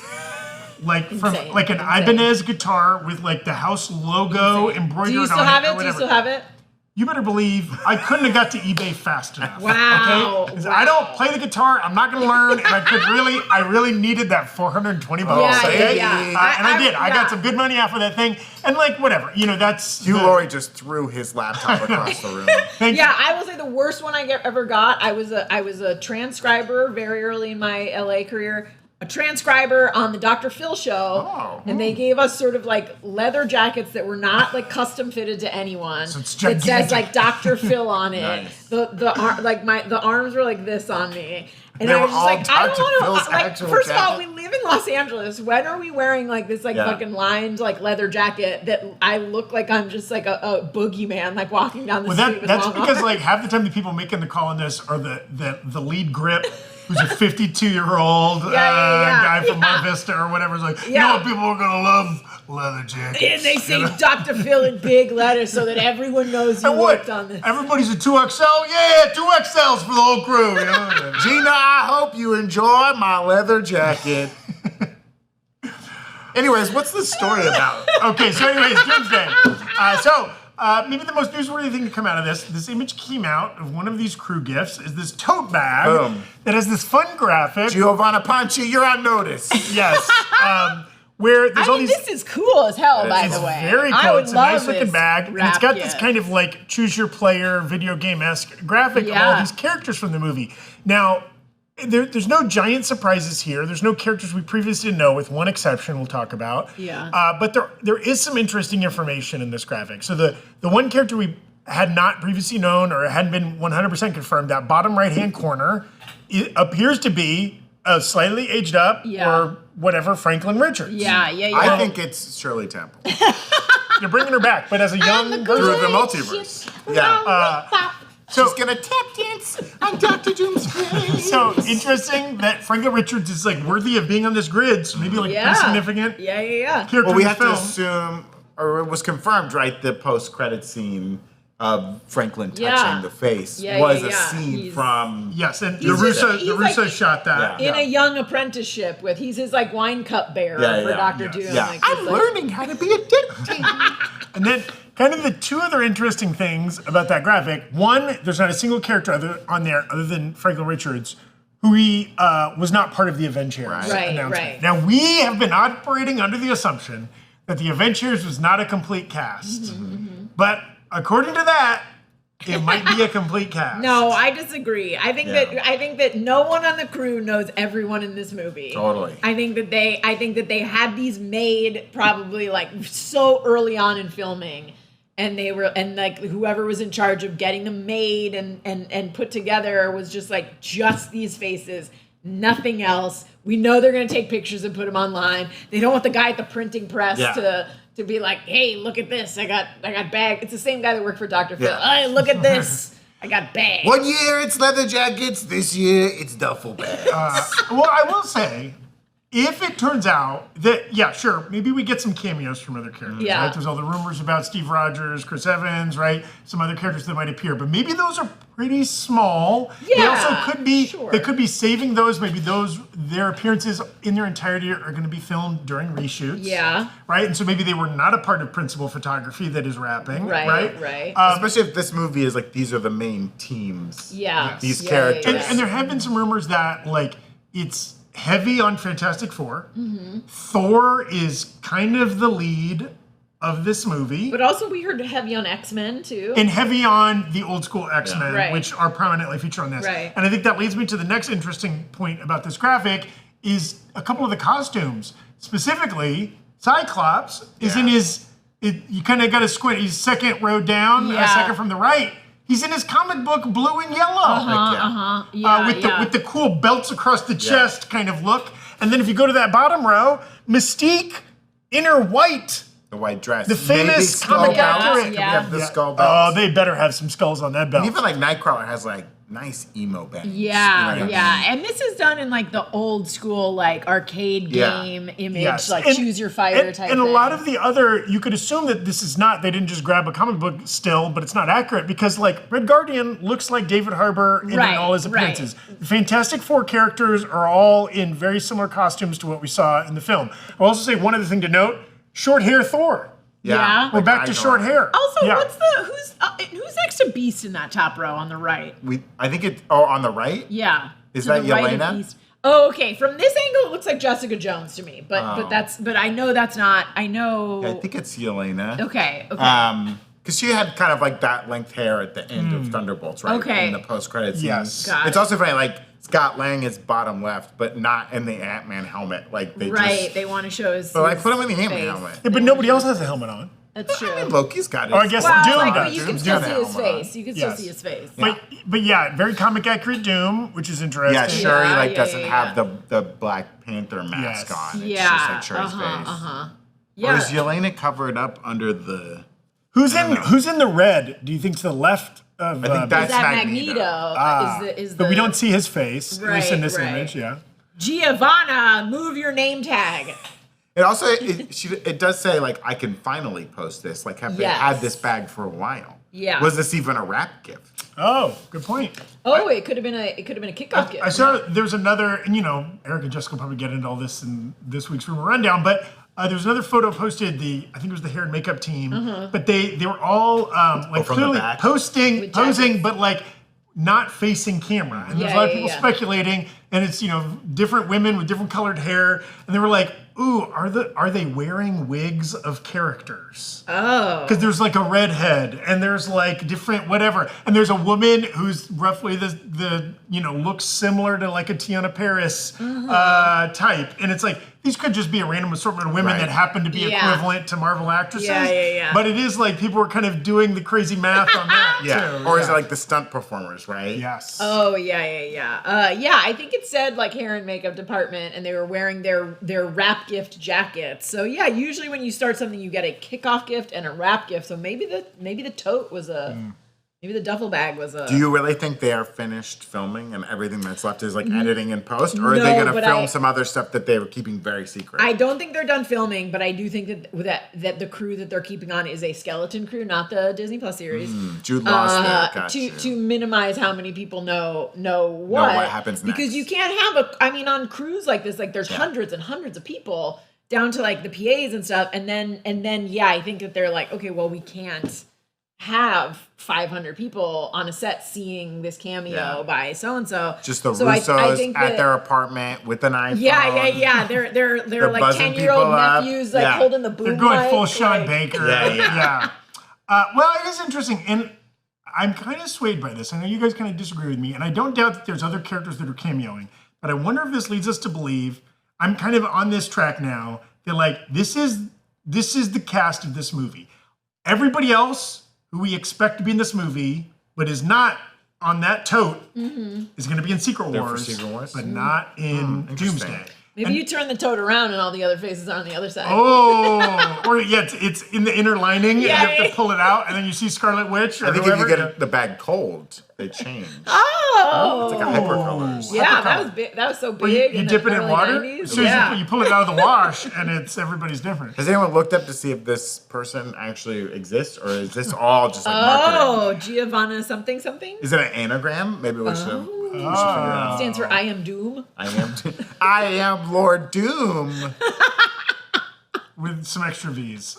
Like from Insane, like an insane. Ibanez guitar with like the house logo embroidered on it. Do you still or have it? Do you whatever. still have it? You better believe I couldn't have got to eBay fast enough. Wow, Okay? 'Cause I don't play the guitar. I'm not going to learn, and I really needed that $420. Yeah, okay? yeah. And I did. I yeah. got some good money off of that thing, and like whatever, that's Hugh the- Laurie just threw his laptop across the room. Thank Yeah, I will say the worst one I ever got. I was a transcriber very early in my LA career. A transcriber on the Dr. Phil show, Oh. and they gave us sort of like leather jackets that were not like custom fitted to anyone. So it's It says gigantic. like Dr. Phil on it. Nice. The arms were like this on me, and They I were was just all like, I Dr. don't Phil's want to. Like, actual first of all, jacket. we live in Los Angeles. When are we wearing like this like Yeah. fucking lined like leather jacket that I look like I'm just like a boogeyman like walking down the Well, street with that's long because arms. like half the time the people making the call on this are the lead grip, who's a 52-year-old yeah. guy from Yeah. Mar Vista or whatever. Is like, you Yeah. know what people are gonna love? Leather jackets. And they say Dr. Phil in big letters so that everyone knows you And what? worked on this. Everybody's a 2XL? Yeah, 2XLs for the whole crew. You know? Gina, I hope you enjoy my leather jacket. Anyways, what's the story about? Okay, so anyways, Doomsday. Maybe the most newsworthy thing to come out of this image came out of one of these crew gifts is this tote bag Boom. that has this fun graphic. Giovanna Panci, you're on notice. Yes. Where there's I all mean, these... this is cool as hell, by It's the way. very I cool. would It's a love nice looking this bag, and it's wrap got this gift. kind of like choose your player video game esque graphic of all Yeah. these characters from the movie. Now, there's no giant surprises here. There's no characters we previously didn't know, with one exception we'll talk about. Yeah. But there is some interesting information in this graphic. So the one character we had not previously known or hadn't been 100% confirmed, that bottom right-hand corner, it appears to be a slightly aged up or whatever Franklin Richards. Yeah. I think it's Shirley Temple. They're bringing her back, but as a young Through version. the multiverse. Yeah. So, She's gonna tap dance on Dr. Doomsday. so interesting that Franklin Richards is like worthy of being on this grid. So maybe like pretty significant Yeah. character Well, we in the have film. to assume, or it was confirmed, right? The post-credit scene of Franklin touching the face was a scene from. Yes, and the He's Russo like- shot that. In a young apprenticeship with, he's his like wine cup bearer for Dr. Doom. Yeah. Like, I'm learning how to be a dictator. And then, kind of the two other interesting things about that graphic. One, there's not a single character on there other than Franklin Richards who was not part of the Avengers announcement. Right. Now, we have been operating under the assumption that the Avengers was not a complete cast. But according to that, it might be a complete cast. No, I disagree. I think that no one on the crew knows everyone in this movie. Totally. I think that they had these made probably like so early on in filming, and like whoever was in charge of getting them made and put together was just these faces, nothing else. We know they're going to take pictures and put them online. They don't want the guy at the printing press to be like, hey, look at this. I got bag. It's the same guy that worked for Dr. Phil. Hey, look at this. I got bags. 1 year it's leather jackets. This year it's duffel bags. Well, I will say, if it turns out that, sure, maybe we get some cameos from other characters, right? There's all the rumors about Steve Rogers, Chris Evans, right? Some other characters that might appear, but maybe those are pretty small. Yeah, they also could be, sure. they could be saving those, maybe their appearances in their entirety are going to be filmed during reshoots. Yeah. Right? And so maybe they were not a part of principal photography that is wrapping. Right. Especially if this movie is like, these are the main teams. Yeah. These characters. And there have been some rumors that it's heavy on Fantastic Four. Thor is kind of the lead of this movie. But also we heard heavy on X-Men too. And heavy on the old school X-Men, which are prominently featured on this. Right. And I think that leads me to the next interesting point about this graphic is a couple of the costumes. Specifically, Cyclops is in you kind of got to squint. He's second row down, second from the right. He's in his comic book blue and yellow. With the cool belts across the chest kind of look. And then if you go to that bottom row, Mystique in her white. The white dress. The famous comic actor. The skull belt. Oh, they better have some skulls on that belt. And even Nightcrawler has nice emo bands. And this is done in the old school arcade game image, choose your fighter type and thing. a lot of the other, you could assume that this is not, they didn't just grab a comic book still, but it's not accurate because Red Guardian looks like David Harbour in all his appearances. The Fantastic Four characters are all in very similar costumes to what we saw in the film. I'll also say one other thing to note, short hair Thor. Yeah. We're back to short hair. Also, who's next to Beast in that top row on the right? I think on the right? Yeah. Is to that the right of Yelena? Beast. Oh, okay. From this angle, it looks like Jessica Jones to me, but I know that's not. I know. Yeah, I think it's Yelena. Okay. Because she had kind of that length hair at the end of Thunderbolts, right? Okay. In the post-credits scene. Yes. Got It's it. also funny, Scott Lang is bottom left, but not in the Ant-Man helmet. They want to show his. But put him in the Ant-Man face. helmet. Yeah, but nobody else has a helmet on. That's true. Loki's got it. Oh, I guess Well, Doom does. you can Doom's still got see the his helmet on. face. You can still see his face. But very comic accurate Doom, which is interesting. Yeah, Shuri Yeah, doesn't yeah. have the Black Panther mask on. It's Yeah. just Shuri's face. Yeah. Or is Yelena covered up under the? Who's in the red? Do you think to the left of? I think that's Is that Magneto. Is the but we don't see his face, at least in this Right. image. Yeah. Giovanna, move your name tag. It also it does say I can finally post this. Have they had this bag for a while? Yeah. Was this even a wrap gift? Oh, good point. Oh, it could have been a kickoff gift. I saw there's another, and Eric and Jessica will probably get into all this in this week's Rumor Rundown, but there's another photo posted. I think it was the hair and makeup team, but they were all from clearly the back? posing, jackets. but not facing camera. And there's a lot of people speculating, and it's different women with different colored hair, and they were ooh, are they wearing wigs of characters? Oh. Because there's like a redhead, and there's like different whatever, and there's a woman who's roughly the looks similar to like a Tiana Paris type, and it's like these could just be a random assortment of women that happen to be equivalent to Marvel actresses. Yeah. But it is like people are kind of doing the crazy math on that too. Or is it like the stunt performers, right? Yes. Oh yeah. I think it said like hair and makeup department, and they were wearing their wrap gift jackets. So yeah, usually when you start something, you get a kickoff gift and a wrap gift. So maybe the tote was maybe the duffel bag was a. Do you really think they are finished filming and everything that's left is like editing and post, or are they going to film some other stuff that they were keeping very secret? I don't think they're done filming, but I do think that the crew that they're keeping on is a skeleton crew, not the Disney Plus series. Jude Law's there. To minimize how many people know what happens next. Because you can't have on crews like this, like there's hundreds and hundreds of people down to like the PAs and stuff, and then I think that they're like, okay, well, we can't have 500 people on a set seeing this cameo by so and so. Just the Russos at their apartment with an iPhone. Yeah. They're like 10-year-old nephews like holding the boom. They're going mic, full Sean Baker. Yeah. Well, it is interesting, and I'm kind of swayed by this. I know you guys kind of disagree with me, and I don't doubt that there's other characters that are cameoing, but I wonder if this leads us to believe, I'm kind of on this track now, that like this is the cast of this movie. Everybody else who we expect to be in this movie, but is not on that tote, is going to be in Secret Wars, but not in Doomsday. Maybe you turn the tote around and all the other faces are on the other side. Oh, or it's in the inner lining, and you have to pull it out, and then you see Scarlet Witch. Or I think whoever. if you get the bag cold, they change. Oh, it's like a hypercolors. Yeah, that was big. That was so big. You dip it in water. 90s. So you pull it out of the wash, and everybody's different. Has anyone looked up to see if this person actually exists, or is this all just like marketing? Oh, Giovanna something. Is it an anagram? Maybe we should figure it out. It stands for I am Doom. I am Lord Doom. With some extra V's.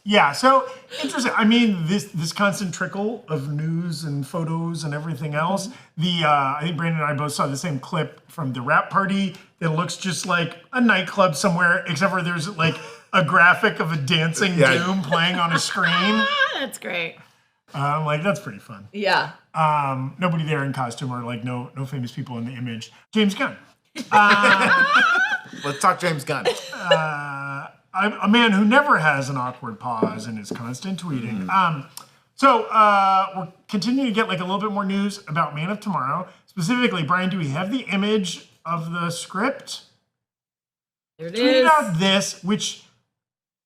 Yeah. So interesting. I mean, this constant trickle of news and photos and everything else. I think Brandon and I both saw the same clip from the wrap party that looks just like a nightclub somewhere, except for there's like a graphic of a dancing Doom playing on a screen. That's great. Like that's pretty fun. Yeah. Nobody there in costume, or like no famous people in the image. James Gunn. Let's talk James Gunn. I'm a man who never has an awkward pause and is constant tweeting. So we're continuing to get like a little bit more news about Man of Tomorrow. Specifically, Brian, do we have the image of the script? There it Tweeted is. out this, which,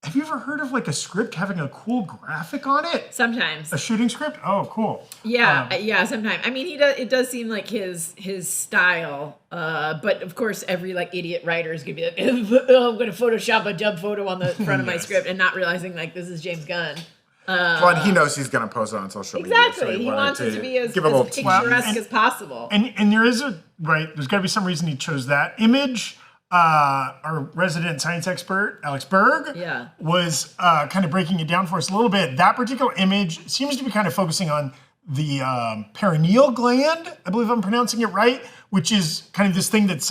have you ever heard of like a script having a cool graphic on it? Sometimes. A shooting script? Oh, cool. Yeah, sometimes. I mean, it does seem like his style, but of course, every like idiot writer is gonna be like, oh, I'm gonna Photoshop a dub photo on the front of my script, and not realizing like this is James Gunn. Well, he knows he's gonna post it on social media. Exactly. So he wants it to be as picturesque as possible. And there is there's got to be some reason he chose that image. Our resident science expert, Alex Berg, was kind of breaking it down for us a little bit. That particular image seems to be kind of focusing on the perineal gland, I believe I'm pronouncing it right, which is kind of this thing that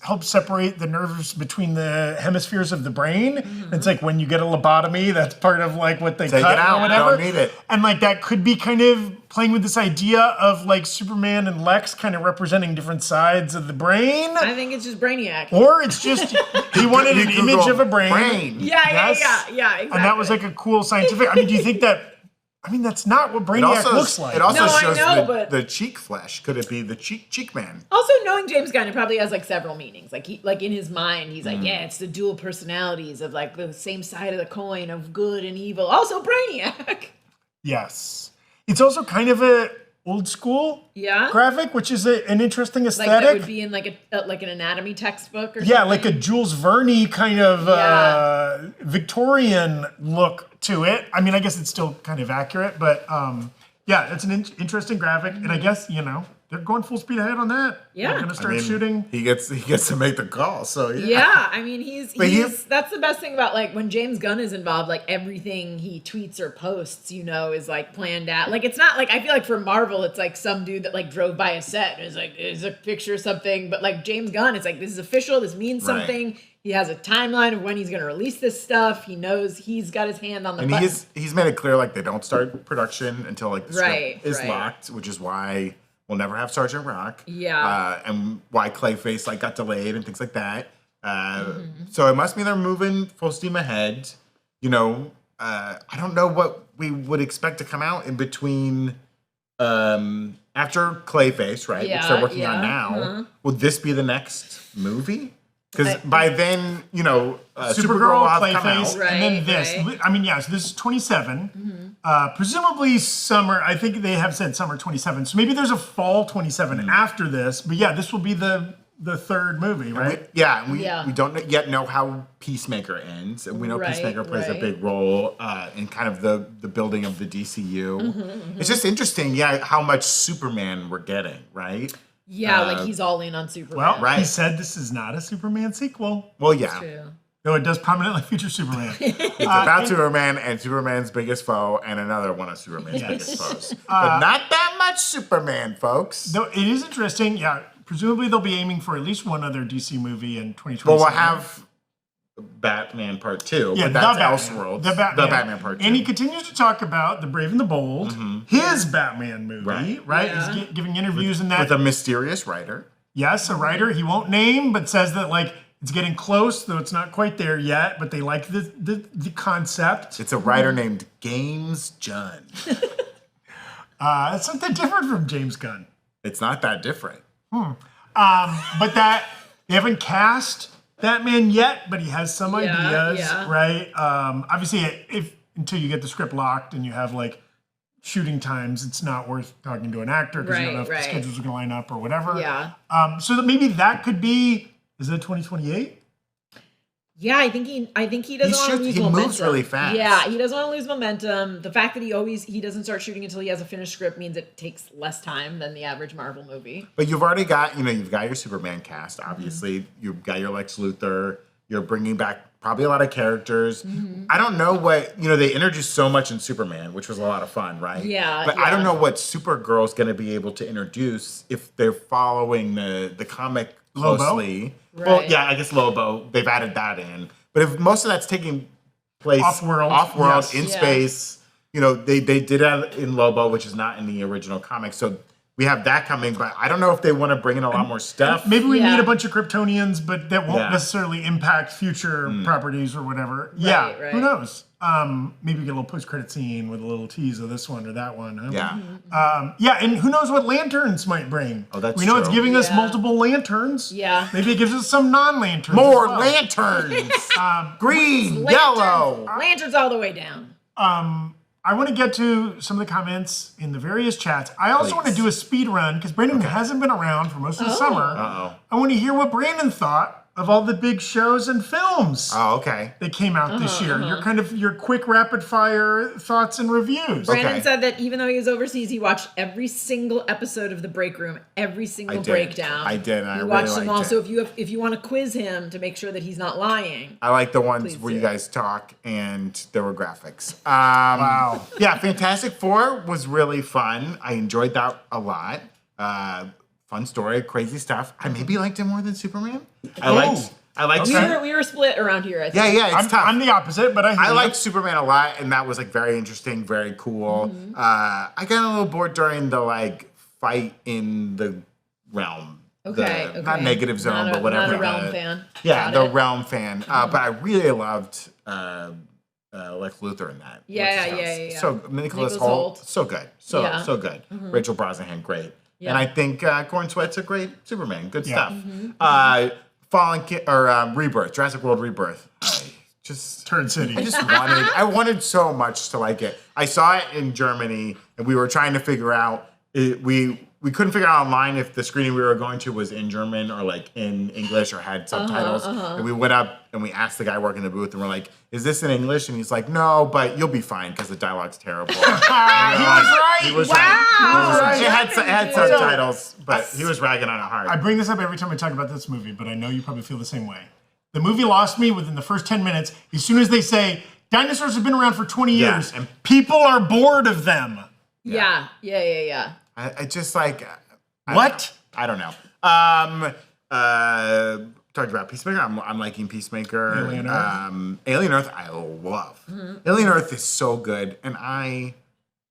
helps separate the nerves between the hemispheres of the brain. It's like when you get a lobotomy, that's part of like what they take cut it out, or whatever. Don't need it. And like that could be kind of playing with this idea of like Superman and Lex kind of representing different sides of the brain. I think it's just Brainiac. Or it's just he wanted an image of a brain. Yeah, exactly. And that was like a cool scientific. I mean, do you think that? I mean, that's not what Brainiac looks like. It also shows but the cheek flesh. Could it be the cheek man? Also, knowing James Gunn, it probably has like several meanings. Like in his mind, he's like, yeah, it's the dual personalities of like the same side of the coin of good and evil. Also, Brainiac. Yes, it's also kind of a old school graphic, which is an interesting aesthetic. Like that would be in like an anatomy textbook or something. Yeah, like a Jules Verne kind of Victorian look to it. I mean, I guess it's still kind of accurate, but it's an interesting graphic. And I guess, they're going full speed ahead on that. Yeah. They're going to start shooting. He gets to make the call. So Yeah, I mean, that's the best thing about, like, when James Gunn is involved, like, everything he tweets or posts, is, like, planned out. Like, it's not, like, I feel like for Marvel, it's, like, some dude that, like, drove by a set and is, like, is a picture of something. But, like, James Gunn, it's like, this is official, this means something. He has a timeline of when he's going to release this stuff. He knows he's got his hand on the button. He's made it clear, like, they don't start production until, like, the script is right. locked, which is why we'll never have Sergeant Rock. Yeah. And why Clayface, like, got delayed and things like that. So it must mean they're moving full steam ahead. I don't know what we would expect to come out in between after Clayface, right? Which they're working on now. Would this be the next movie? Because by then, Supergirl will have come out. And then this. Right. I mean, so this is 27. Presumably summer. I think they have said summer 27. So maybe there's a fall 27 after this. But this will be the third movie, right? We don't yet know how Peacemaker ends. And we know Peacemaker plays a big role in kind of the building of the DCU. It's just interesting, how much Superman we're getting, right? Yeah, like he's all in on Superman. Well, he said this is not a Superman sequel. Well, yeah. True. Though it does prominently feature Superman. It's about Superman and Superman's biggest foe and another one of Superman's biggest foes. But not that much Superman, folks. Though it is interesting, presumably they'll be aiming for at least one other DC movie in 2027. Well, we'll have Batman Part 2, but that's Elseworlds. The Batman Part 2. And he continues to talk about The Brave and the Bold, his Batman movie, right? Yeah. He's giving interviews in that. With a mysterious writer. Yes, a writer he won't name, but says that, like, it's getting close, though it's not quite there yet, but they like the concept. It's a writer named James Gunn. It's something different from James Gunn. It's not that different. But that they haven't cast Batman yet, but he has some ideas, right? Obviously, until you get the script locked and you have, like, shooting times, it's not worth talking to an actor because you don't know if the schedules are going to line up or whatever. Yeah. So that maybe that could be. Is it 2028? Yeah, I think he doesn't want to lose momentum. He moves really fast. Yeah, he doesn't want to lose momentum. The fact that he doesn't start shooting until he has a finished script means it takes less time than the average Marvel movie. But you've already got, you've got your Superman cast, obviously. You've got your Lex Luthor. You're bringing back probably a lot of characters. I don't know what, they introduced so much in Superman, which was a lot of fun, right? Yeah. But I don't know what Supergirl's going to be able to introduce if they're following the comic closely. Right. Well, yeah, I guess Lobo, they've added that in. But if most of that's taking place off-world, in space, they did that in Lobo, which is not in the original comic. So we have that coming, but I don't know if they want to bring in a lot more stuff. Maybe we need a bunch of Kryptonians, but that won't necessarily impact future properties or whatever. Right. Who knows? Maybe get a little post-credit scene with a little tease of this one or that one. Huh? Yeah. And who knows what lanterns might bring. Oh, that's We know true. it's giving us multiple lanterns. Yeah. Maybe it gives us some non-lanterns. More as well. lanterns! Green, yellow! Lanterns all the way down. I want to get to some of the comments in the various chats. I also want to do a speed run because Brandon hasn't been around for most of the summer. I want to hear what Brandon thought of all the big shows and films that came out this year. Your quick rapid fire thoughts and reviews. Brandon said that even though he was overseas, he watched every single episode of the Breakroom, every single breakdown. I did. He watched them all. So if you want to quiz him to make sure that he's not lying, I like the ones where you guys talk and there were graphics. Wow. Yeah, Fantastic Four was really fun. I enjoyed that a lot. Fun story, crazy stuff. I maybe liked it more than Superman. I liked. We were split around here. I think. Yeah, it's tough. I'm the opposite, but I liked Superman a lot, and that was like very interesting, very cool. I got a little bored during the fight in the realm. Okay. Not negative zone, but whatever. Not a realm fan. Yeah, the realm fan. But I really loved Lex Luthor in that. Yeah. So Nicholas Hoult, so good, so good. Rachel Brosnahan, great. Yeah. And I think Corn Sweat's a great Superman. Good stuff. Rebirth, Jurassic World Rebirth. Turn City. I wanted so much to like it. I saw it in Germany, and we were trying to figure out. We we couldn't figure out online if the screening we were going to was in German or like in English or had subtitles. And we went up and we asked the guy working the booth and we're like, "Is this in English?" And he's like, "No, but you'll be fine because the dialogue's terrible." He was right. He was Wow. right. It had subtitles, but he was ragging on it hard. I bring this up every time I talk about this movie, but I know you probably feel the same way. The movie lost me within the first 10 minutes. As soon as they say, dinosaurs have been around for 20 Yeah, years, and people are bored of them. Yeah. I just like What? I don't know. Talking about Peacemaker, I'm liking Peacemaker. Alien Earth? Alien Earth, I love. Alien Earth is so good, and I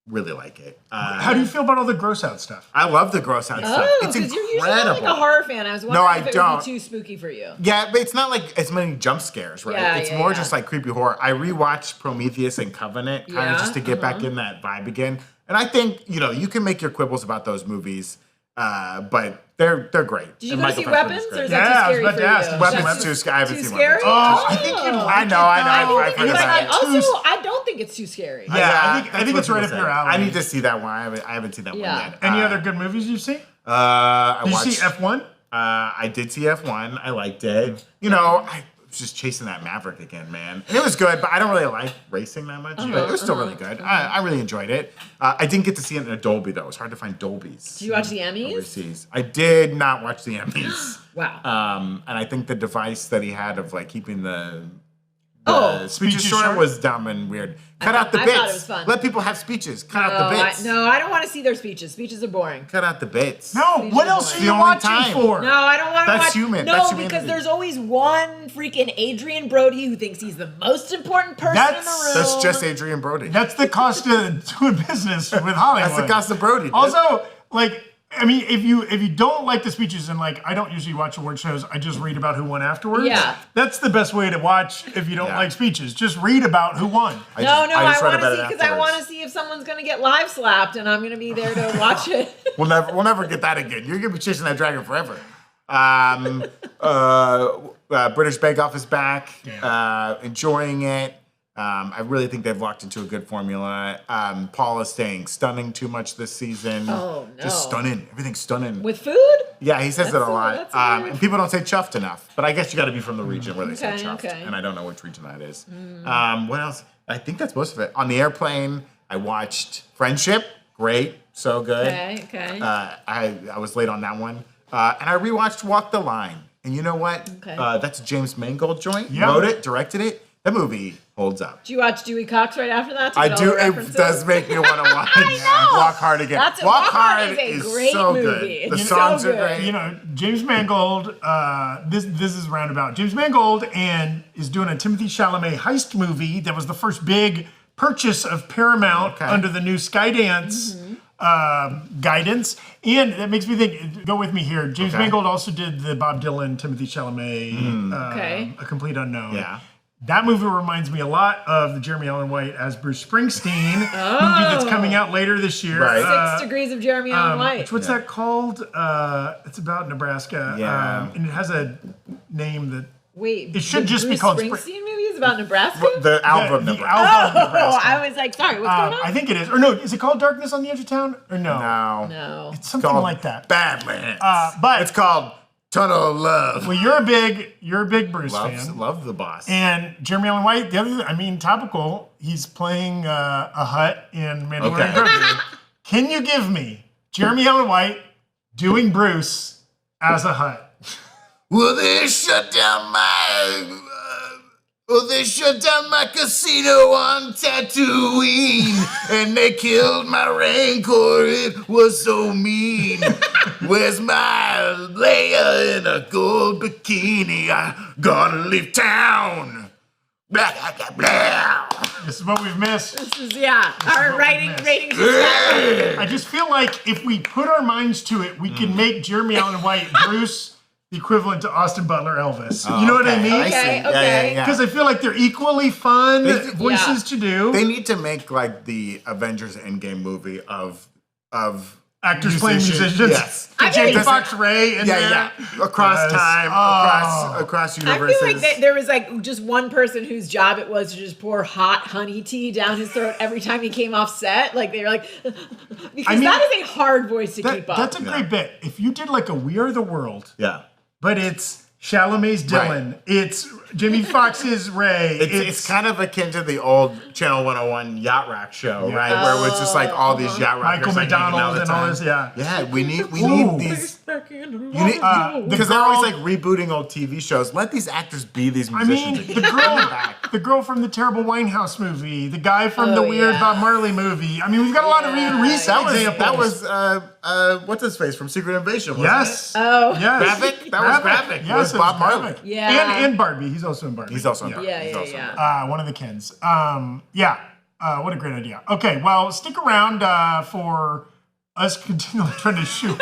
really like it. How do you feel about all the gross out stuff? I love the gross out stuff. Oh, It's because incredible. you're usually not like a horror fan. I was wondering I if it don't. would be too spooky for you. Yeah, but it's not like as many jump scares, right? Yeah, It's yeah, more yeah. just like creepy horror. I rewatched Prometheus and Covenant kind of Yeah, just to get back in that vibe again. And I think, you can make your quibbles about those movies, but they're great. Did you And go Michael see Fassbender's Weapons, great. or is Yeah, I that was too scary about for to ask. you? Weapons That's too scary. I haven't too seen scary? Weapons. Oh, I think you like I know. I it, forget though. about it. Also, I don't think it's too scary. Yeah, I think that's it's what right people up your say. alley. I need to see that one. I haven't seen that Yeah. one yet. Any other good movies you've seen? I Did you watched, see F1? I did see F1. I liked it. I was just chasing that Maverick again, man. And it was good, but I don't really like racing that much. But it was still really good. I really enjoyed it. I didn't get to see it in a Dolby, though. It's hard to find Dolbys. Did you watch the Emmys? Overseas. I did not watch the Emmys. Wow. And I think the device that he had of like keeping the speeches Speeches short short? was dumb and weird. Cut out the I bits. thought it was fun. Let people have speeches. Cut out the bits. No, I don't want to see their speeches. Speeches are boring. Cut out the bits. No, Speeches what are else are boring. you The only watching time. for? No, I don't want to That's watch. human. No, That's because humanity. there's always one freaking Adrian Brody who thinks he's the most important person in That's- the room. That's just Adrian Brody. That's the cost of doing business with Hollywood. That's the cost of Brody. dude. Also, if you don't like the speeches, and I don't usually watch award shows, I just read about who won afterwards. Yeah. That's the best way to watch if you don't Yeah. like speeches. Just read about who won. I No, just I read want to about see it because I afterwards. want to see if someone's going to get live slapped, and I'm going to be there to watch it. We'll never get that again. You're gonna be chasing that dragon forever. British Bake Off is back. Enjoying it. I really think they've locked into a good formula. Paul is staying stunning too much this season. Oh, no. Just stunning. Everything's stunning. With food? Yeah, he says it a That's lot. that's weird. And people don't say chuffed enough. But I guess you got to be from the region where they say Okay, chuffed. okay. And I don't know which region that is. What else? I think that's most of it. On the airplane, I watched Friendship. Great. So good. Okay. I was late on that one. And I rewatched Walk the Line. And you know what? Okay. That's a James Mangold joint. Yeah. Wrote it, directed it. That movie holds up. Do you watch Dewey Cox right after that? to I get all do. the It references? does make me want to watch Walk Hard again. Walk Hard is a great so movie. good. The It's songs so are good. great. James Mangold. This is roundabout. James Mangold is doing a Timothée Chalamet heist movie that was the first big purchase of Paramount Okay. under the new Skydance guidance, and that makes me think. Go with me here. James Okay. Mangold also did the Bob Dylan, Timothée Chalamet, Okay. A Complete Unknown. Yeah. That movie reminds me a lot of the Jeremy Allen White as Bruce Springsteen movie that's coming out later this year. Right. 6 Degrees of Jeremy Allen White. What's that called? It's about Nebraska. Yeah. And it has a name that Wait, it should the just be Bruce called Springsteen movie is about Nebraska? The album. the Nebraska. album Oh, Nebraska. I was like, sorry, what's going on? I think it is. Or no, is it called Darkness on the Edge of Town? Or no? No. No. It's something Called like that. Badlands. But- it's called Tunnel of Love. Well, you're a big Bruce fan. Love the boss. And Jeremy Allen White, topical. He's playing a Hutt in Mandalorian and Okay. Grogu. Can you give me Jeremy Allen White doing Bruce as a Hutt? Well, they shut down my casino on Tatooine, and they killed my Rancor. It was so mean. Where's my Leia in a gold bikini? I gotta leave town. Blah, blah, blah, blah. This is what we've missed. This is, our ratings. I just feel like if we put our minds to it, we can make Jeremy Allen White Bruce the equivalent to Austin Butler Elvis. You know what I mean? Okay. Because I feel like they're equally fun voices to do. They need to make like the Avengers Endgame movie of Actors playing musicians. Yes. Jamie Foxx Ray in there. Across time, across universes. I feel like there was like just one person whose job it was to just pour hot honey tea down his throat every time he came off set. Like they were like, because that is a hard voice to keep up. That's a great bit. If you did like a We Are the World, but it's Chalamet's Dylan, it's Jamie Foxx's Ray. It's kind of akin to the old Channel 101 Yacht Rock show, right? Where it was just like all these yacht rockers. Michael McDonald and all this, Yeah, we need these. Because they're always like rebooting old TV shows. Let these actors be these musicians. I mean, the girl from the terrible Winehouse movie, the guy from the weird Bob Marley movie. I mean, we've got a lot of recent examples. That was what's his face from Secret Invasion, wasn't it? Oh. Yes. Graphic? That was Graphic. Yes, it was Bob Marley. Yeah. And Barbie. He's also in Barbie. He's also in Barbie. Yeah. One of the Kens. What a great idea. Okay, well, stick around for us continually trying to shoehorn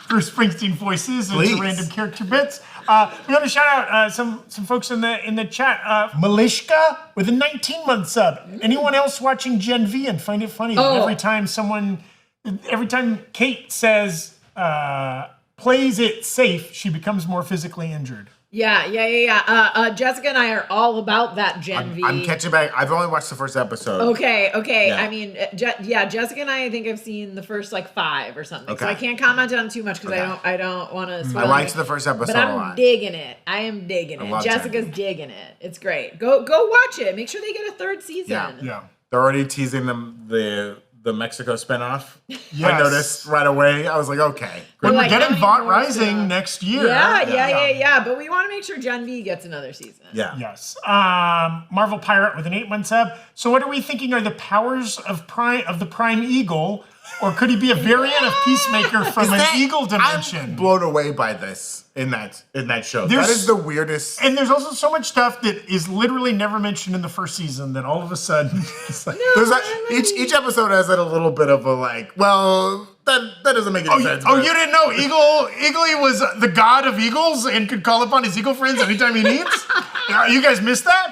Bruce Springsteen voices into random character bits. We want to shout out some folks in the chat. Malishka with a 19-month sub. Anyone else watching Gen V and find it funny that every time Kate says plays it safe, she becomes more physically injured. Yeah. Jessica and I are all about that Gen V. I'm catching back. I've only watched the first episode. Okay. Yeah. I mean, Jessica and I think I've seen the first like 5 or something. Okay. So I can't comment on too much because I don't want to spoil I liked anything. the first episode but a I'm lot. digging it. I am digging it. Jessica's digging it. It's great. Go watch it. Make sure they get a 3rd season. Yeah. They're already teasing them the Mexico spinoff. Yes. I noticed right away. I was like, okay. We're like, getting how Vought many more Rising next year. Yeah. But we want to make sure Gen V gets another season. Yeah. Yes. Marvel Pirate with an 8-month sub. So what are we thinking are the powers of the Prime Eagle, or could he be a variant of Peacemaker from an Eagle dimension? I'm blown away by this in that show. That is the weirdest. And there's also so much stuff that is literally never mentioned in the first season that all of a sudden it's like each episode has a little bit of a like, well, that doesn't make any sense. Oh, you didn't know Eagle was the god of eagles and could call upon his eagle friends anytime he needs? You guys missed that?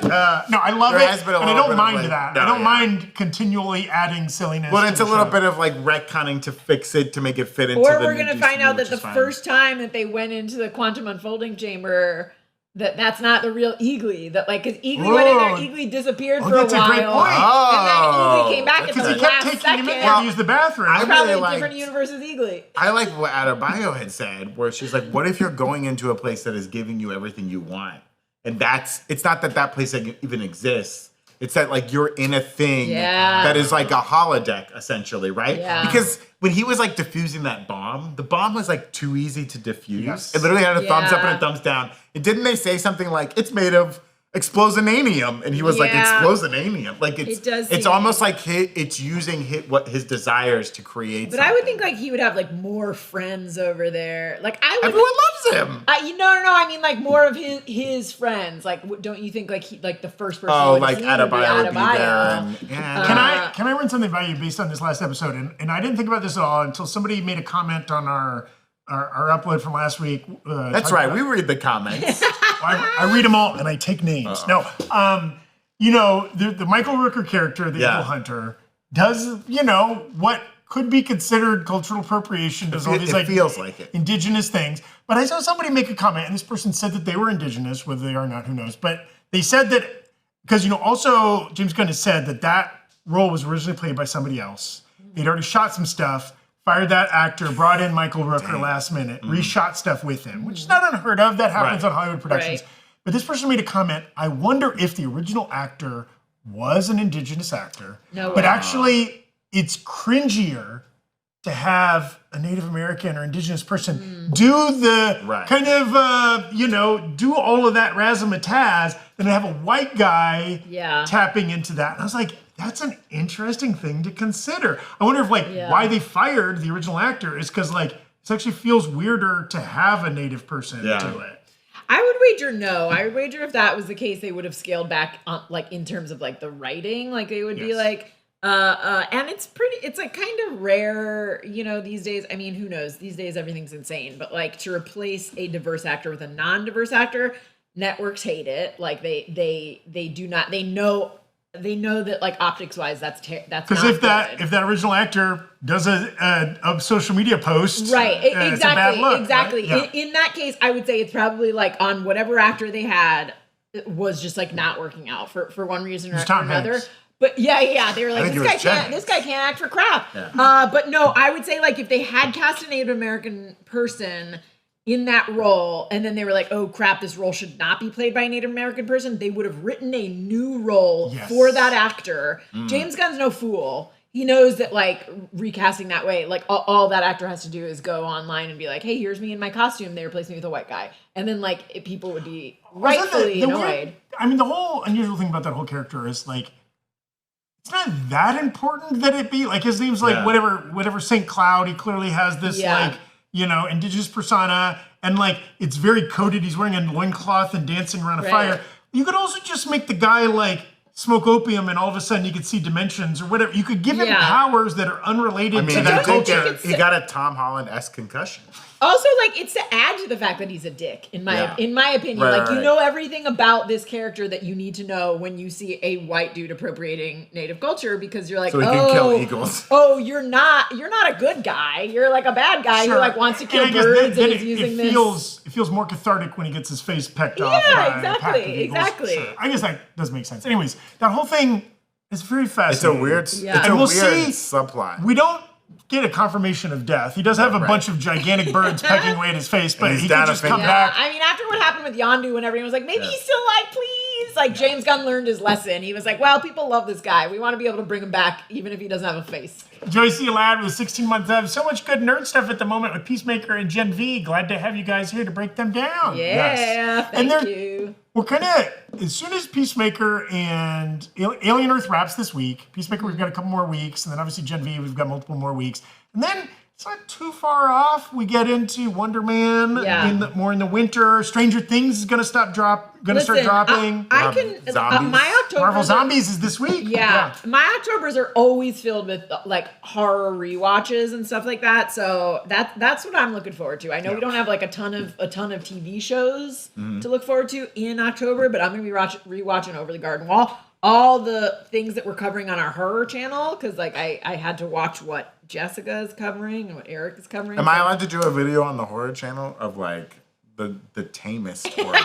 No, I love it, and I don't mind that. I don't mind continually adding silliness. Well, it's a little bit of like retconning to fix it to make it fit into. Or the we're gonna DCU, find out that the fine. first time that they went into the quantum unfolding chamber, that's not the real Eagly. That like, because Eagly went in there, Eagly disappeared for a while. That's a great point. And then Eagly came back at the Because he kept last taking second. him in there to use the bathroom. I Probably really a different liked- universe as Eagly. I like what Adebayo had said, where she's like, "What if you're going into a place that is giving you everything you want?" And it's not that place even exists. It's that like you're in a thing that is like a holodeck essentially, right? Yeah. Because when he was like diffusing that bomb, the bomb was like too easy to diffuse. Yes. It literally had a thumbs up and a thumbs down. And didn't they say something like it's made of explosionanium? And he was like explosionanium. Like it's almost like it's using his desires to create. But I would think like he would have like more friends over there. Like everyone loves him. No. I mean like more of his friends. Like don't you think like he like the first person? Oh, would like see Adebayo would be Adebayo. there. And, Can I run something by you based on this last episode? And I didn't think about this at all until somebody made a comment on our upload from last week. That's right. We read the comments. I read them all and I take names. No, the Michael Rooker character, the Eagle Hunter, does what could be considered cultural appropriation. Does all these feels like it. indigenous things. But I saw somebody make a comment, and this person said that they were indigenous, whether they are or not, who knows? But they said that because also James Gunn has said that role was originally played by somebody else. They'd already shot some stuff. Fired that actor, brought in Michael Rooker last minute, reshot stuff with him, which is not unheard of. That happens on Hollywood productions. Right. But this person made a comment, I wonder if the original actor was an indigenous actor. No but way. actually, it's cringier to have a Native American or indigenous person do the kind of, do all of that razzmatazz than to have a white guy tapping into that. And I was like, that's an interesting thing to consider. I wonder if why they fired the original actor is because it actually feels weirder to have a Native person do it. I would wager no. I would wager if that was the case, they would have scaled back on, in terms of the writing. They would be and it's kind of rare, these days. I mean, who knows? These days everything's insane. But to replace a diverse actor with a non-diverse actor, networks hate it. They do not. They know they know that like optics wise, that's not Because if good. that original actor does a social media post, right, it's a bad look, exactly. right? Yeah. In that case, I would say it's probably like on whatever actor they had, it was just like not working out for one reason or another. Hanks. But yeah, they were like, think this guy can't act for crap. Yeah. But no, I would say like if they had cast a Native American person in that role, and then they were like, oh crap, this role should not be played by a Native American person, they would have written a new role for that actor. James Gunn's no fool. He knows that like recasting that way, like all that actor has to do is go online and be like, hey, here's me in my costume. They replaced me with a white guy. And then like people would be rightfully annoyed. The whole unusual thing about that whole character is like, it's not that important that it be like his name's like whatever St. Cloud. He clearly has this like, indigenous persona, and like it's very coded. He's wearing a loincloth and dancing around a fire. You could also just make the guy like smoke opium and all of a sudden you could see dimensions or whatever. You could give him powers that are unrelated to that culture. He got a Tom Holland-esque concussion. Also, like, it's to add to the fact that he's a dick, in my opinion. You know everything about this character that you need to know when you see a white dude appropriating Native culture, because you're like, so he can kill eagles. Oh, you're not a good guy. You're like a bad guy who like wants to kill birds and is using this. It feels more cathartic when he gets his face pecked off. Yeah, exactly. Sure. I guess that does make sense. Anyways, that whole thing is very fascinating. It's a weird subplot. We don't get a confirmation of death. He does have a bunch of gigantic birds pecking away at his face, but he can just come back. I mean, after what happened with Yondu and everyone was like, maybe he's still alive, please. Like, James Gunn learned his lesson. He was like, well, people love this guy. We want to be able to bring him back, even if he doesn't have a face. Joycey Ladd with 16 months of so much good nerd stuff at the moment with Peacemaker and Gen V. Glad to have you guys here to break them down. Yeah, thank you. We're kind of, as soon as Peacemaker and Alien Earth wraps this week, Peacemaker, we've got a couple more weeks, and then obviously Gen V, we've got multiple more weeks. And then it's not too far off. We get into Wonder Man more in the winter. Stranger Things is going to start dropping. My October. Marvel Zombies is this week. Yeah. My Octobers are always filled with like horror rewatches and stuff like that. So that's what I'm looking forward to. I know we don't have like a ton of TV shows to look forward to in October, but I'm going to be rewatching Over the Garden Wall. All the things that we're covering on our horror channel, because like I had to watch what Jessica is covering and what Eric is covering. Am I allowed to do a video on the horror channel of like the tamest horror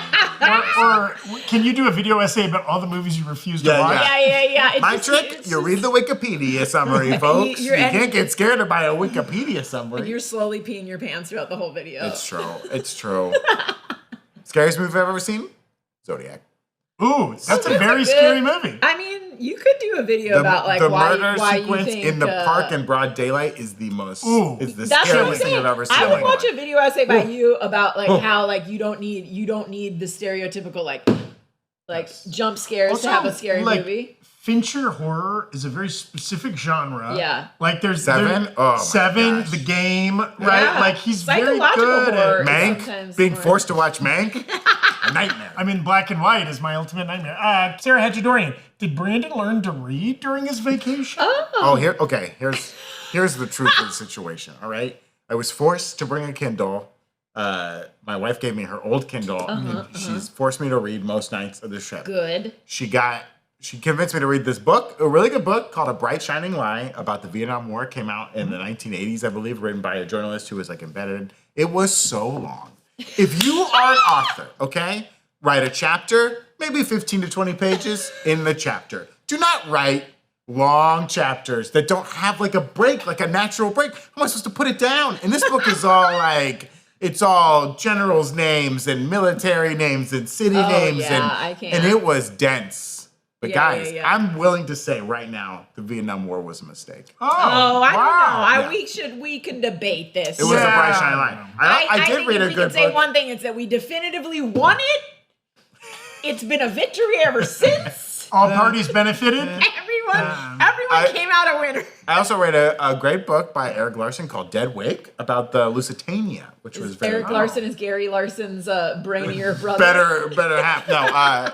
or can you do a video essay about all the movies you refuse to watch? Yeah. My trick, you read the Wikipedia summary, folks. You can't get scared by a Wikipedia summary. And you're slowly peeing your pants throughout the whole video. It's true. Scariest movie I've ever seen? Zodiac. Ooh, that's a very scary movie. I mean, you could do a video about like the why murder sequence you think, in the park in broad daylight is the most that's scariest thing I've ever seen. I would watch a video essay by you about like how like you don't need the stereotypical like jump scares also, to have a scary movie. Fincher horror is a very specific genre. Yeah. Like there's Seven, Seven, The Game, right? Yeah. Like he's very good horror at Mank. Being forced to watch Mank, a nightmare. I mean, black and white is my ultimate nightmare. Sarah Hadjidorian, did Brandon learn to read during his vacation? Here's the truth of the situation. All right, I was forced to bring a Kindle. My wife gave me her old Kindle. She's forced me to read most nights of the trip. Good. She convinced me to read this book, a really good book called A Bright Shining Lie about the Vietnam War. It came out in the 1980s, I believe, written by a journalist who was like embedded. It was so long. If you are an author, okay, write a chapter, maybe 15 to 20 pages in the chapter. Do not write long chapters that don't have like a break, like a natural break. How am I supposed to put it down? And this book is all like, it's all generals' names and military names and city names. And it was dense. But guys, I'm willing to say right now, the Vietnam War was a mistake. I don't know. We can debate this. It was a bright shining light. I did read a good book. We can say one thing. It's that we definitively won it. It's been a victory ever since. All parties benefited. Everyone came out a winner. I also read a great book by Eric Larson called Dead Wake about the Lusitania, which was very Eric Larson is Gary Larson's brainier brother. better half. No,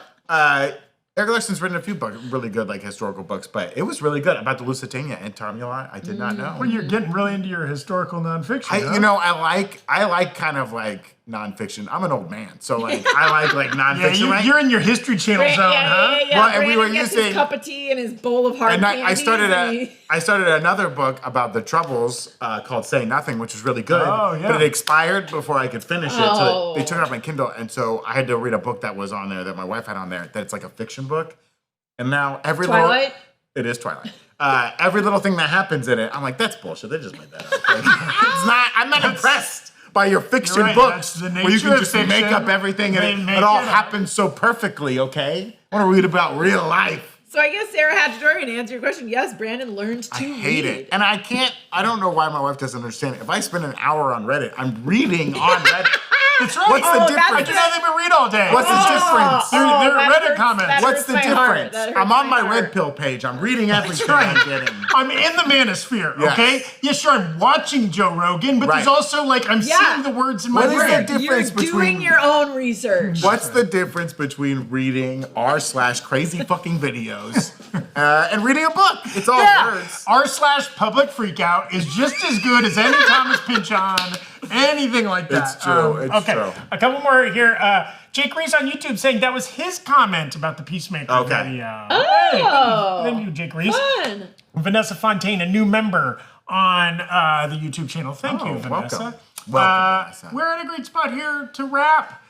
Eric Larson's written a few really good like historical books, but it was really good about the Lusitania and Tamula. I did not know. Well, you're getting really into your historical nonfiction. I like kind of like nonfiction. I'm an old man, so like I like nonfiction. Yeah, you're in your History Channel zone, huh? Well, and we were Brandon gets using his cup of tea and his bowl of hard and candy. I started another book about the Troubles called Say Nothing, which was really good. Oh, yeah. But it expired before I could finish it, so Oh. they took it off my Kindle, and so I had to read a book that was on there that my wife had on there. That's like a fiction book, and now every Twilight? it is Twilight. Every little thing that happens in it, I'm like, that's bullshit. They just made that up. Like, it's not. I'm not impressed by your fiction You're right, books that's the where you nature can of just fiction. make up everything and They it make all it up. happens so perfectly. Okay, I want to read about real life. So I guess Sarah Hatchadorian, to answer your question, yes, Brandon learned to I hate read. it. And I don't know why my wife doesn't understand it. If I spend an hour on Reddit, I'm reading on Reddit. That's right. What's the that's difference? I can have them read all day. What's the difference? They're that Reddit hurts- comments. that What's hurts the my heart. difference? That hurts I'm on my heart. Red Pill page. I'm reading everything right. I'm getting. I'm in the manosphere, Yes. okay? Yeah, sure, I'm watching Joe Rogan, but there's Right. also, like, I'm seeing the words in my What is brain. the difference You're doing between your own research. What's the difference between reading r/crazy fucking videos and reading a book? It's all words. R/public freakout is just as good as any Thomas Pynchon, anything like that. It's true, it's okay, true. a couple more here. Jake Reese on YouTube saying that was his comment about the Peacemaker Okay. video. Oh. Thank you, Jake Reese. Fun. Vanessa Fontaine, a new member on the YouTube channel. Thank you, Vanessa. welcome. Welcome, Vanessa. We're at a great spot here to wrap.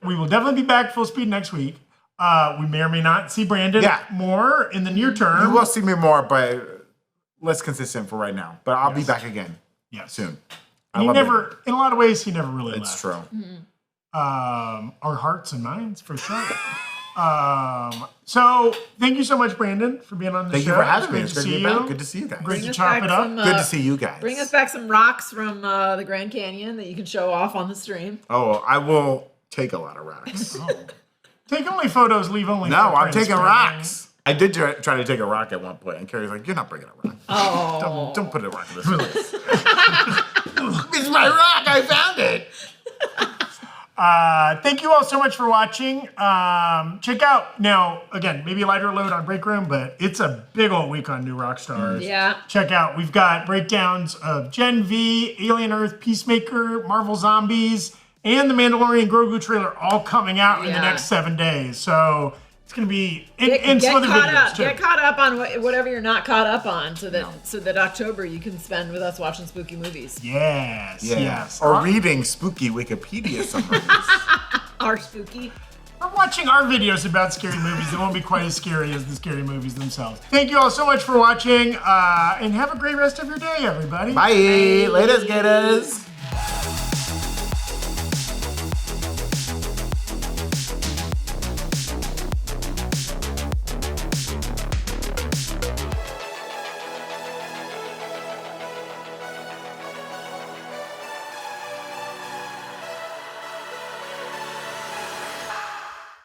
We will definitely be back full speed next week. We may or may not see Brandon more in the near term. You will see me more, but less consistent for right now. But I'll be back again soon. He never, in a lot of ways, he never really It's left. true. Our hearts and minds, for sure. So, thank you so much, Brandon, for being on the Thank show. you for having me. Great It's to good to see be back. you. Good to see you guys. Great to Bring us chop back it up. some, Good to see you guys. Bring us back some rocks from the Grand Canyon that you can show off on the stream. Oh, I will take a lot of rocks. Take only photos, leave only No, I'm footprints, taking Brandon. rocks. I did try to take a rock at one point, and Carrie's like, "You're not bringing a rock. Oh. Don't put a rock in this place." It's my rock. I found it. Thank you all so much for watching. Check out, now, again, maybe a lighter load on Breakroom, but it's a big old week on New Rockstars. Yeah. Check out, we've got breakdowns of Gen V, Alien Earth, Peacemaker, Marvel Zombies, and the Mandalorian and Grogu trailer all coming out in the next 7 days. So it's going to be, and some other videos too. Get caught up on whatever you're not caught up on, so that October you can spend with us watching spooky movies. Yes. Or reading spooky Wikipedia summaries. Our spooky. Or watching our videos about scary movies that won't be quite as scary as the scary movies themselves. Thank you all so much for watching, and have a great rest of your day, everybody. Bye. Laters, gators.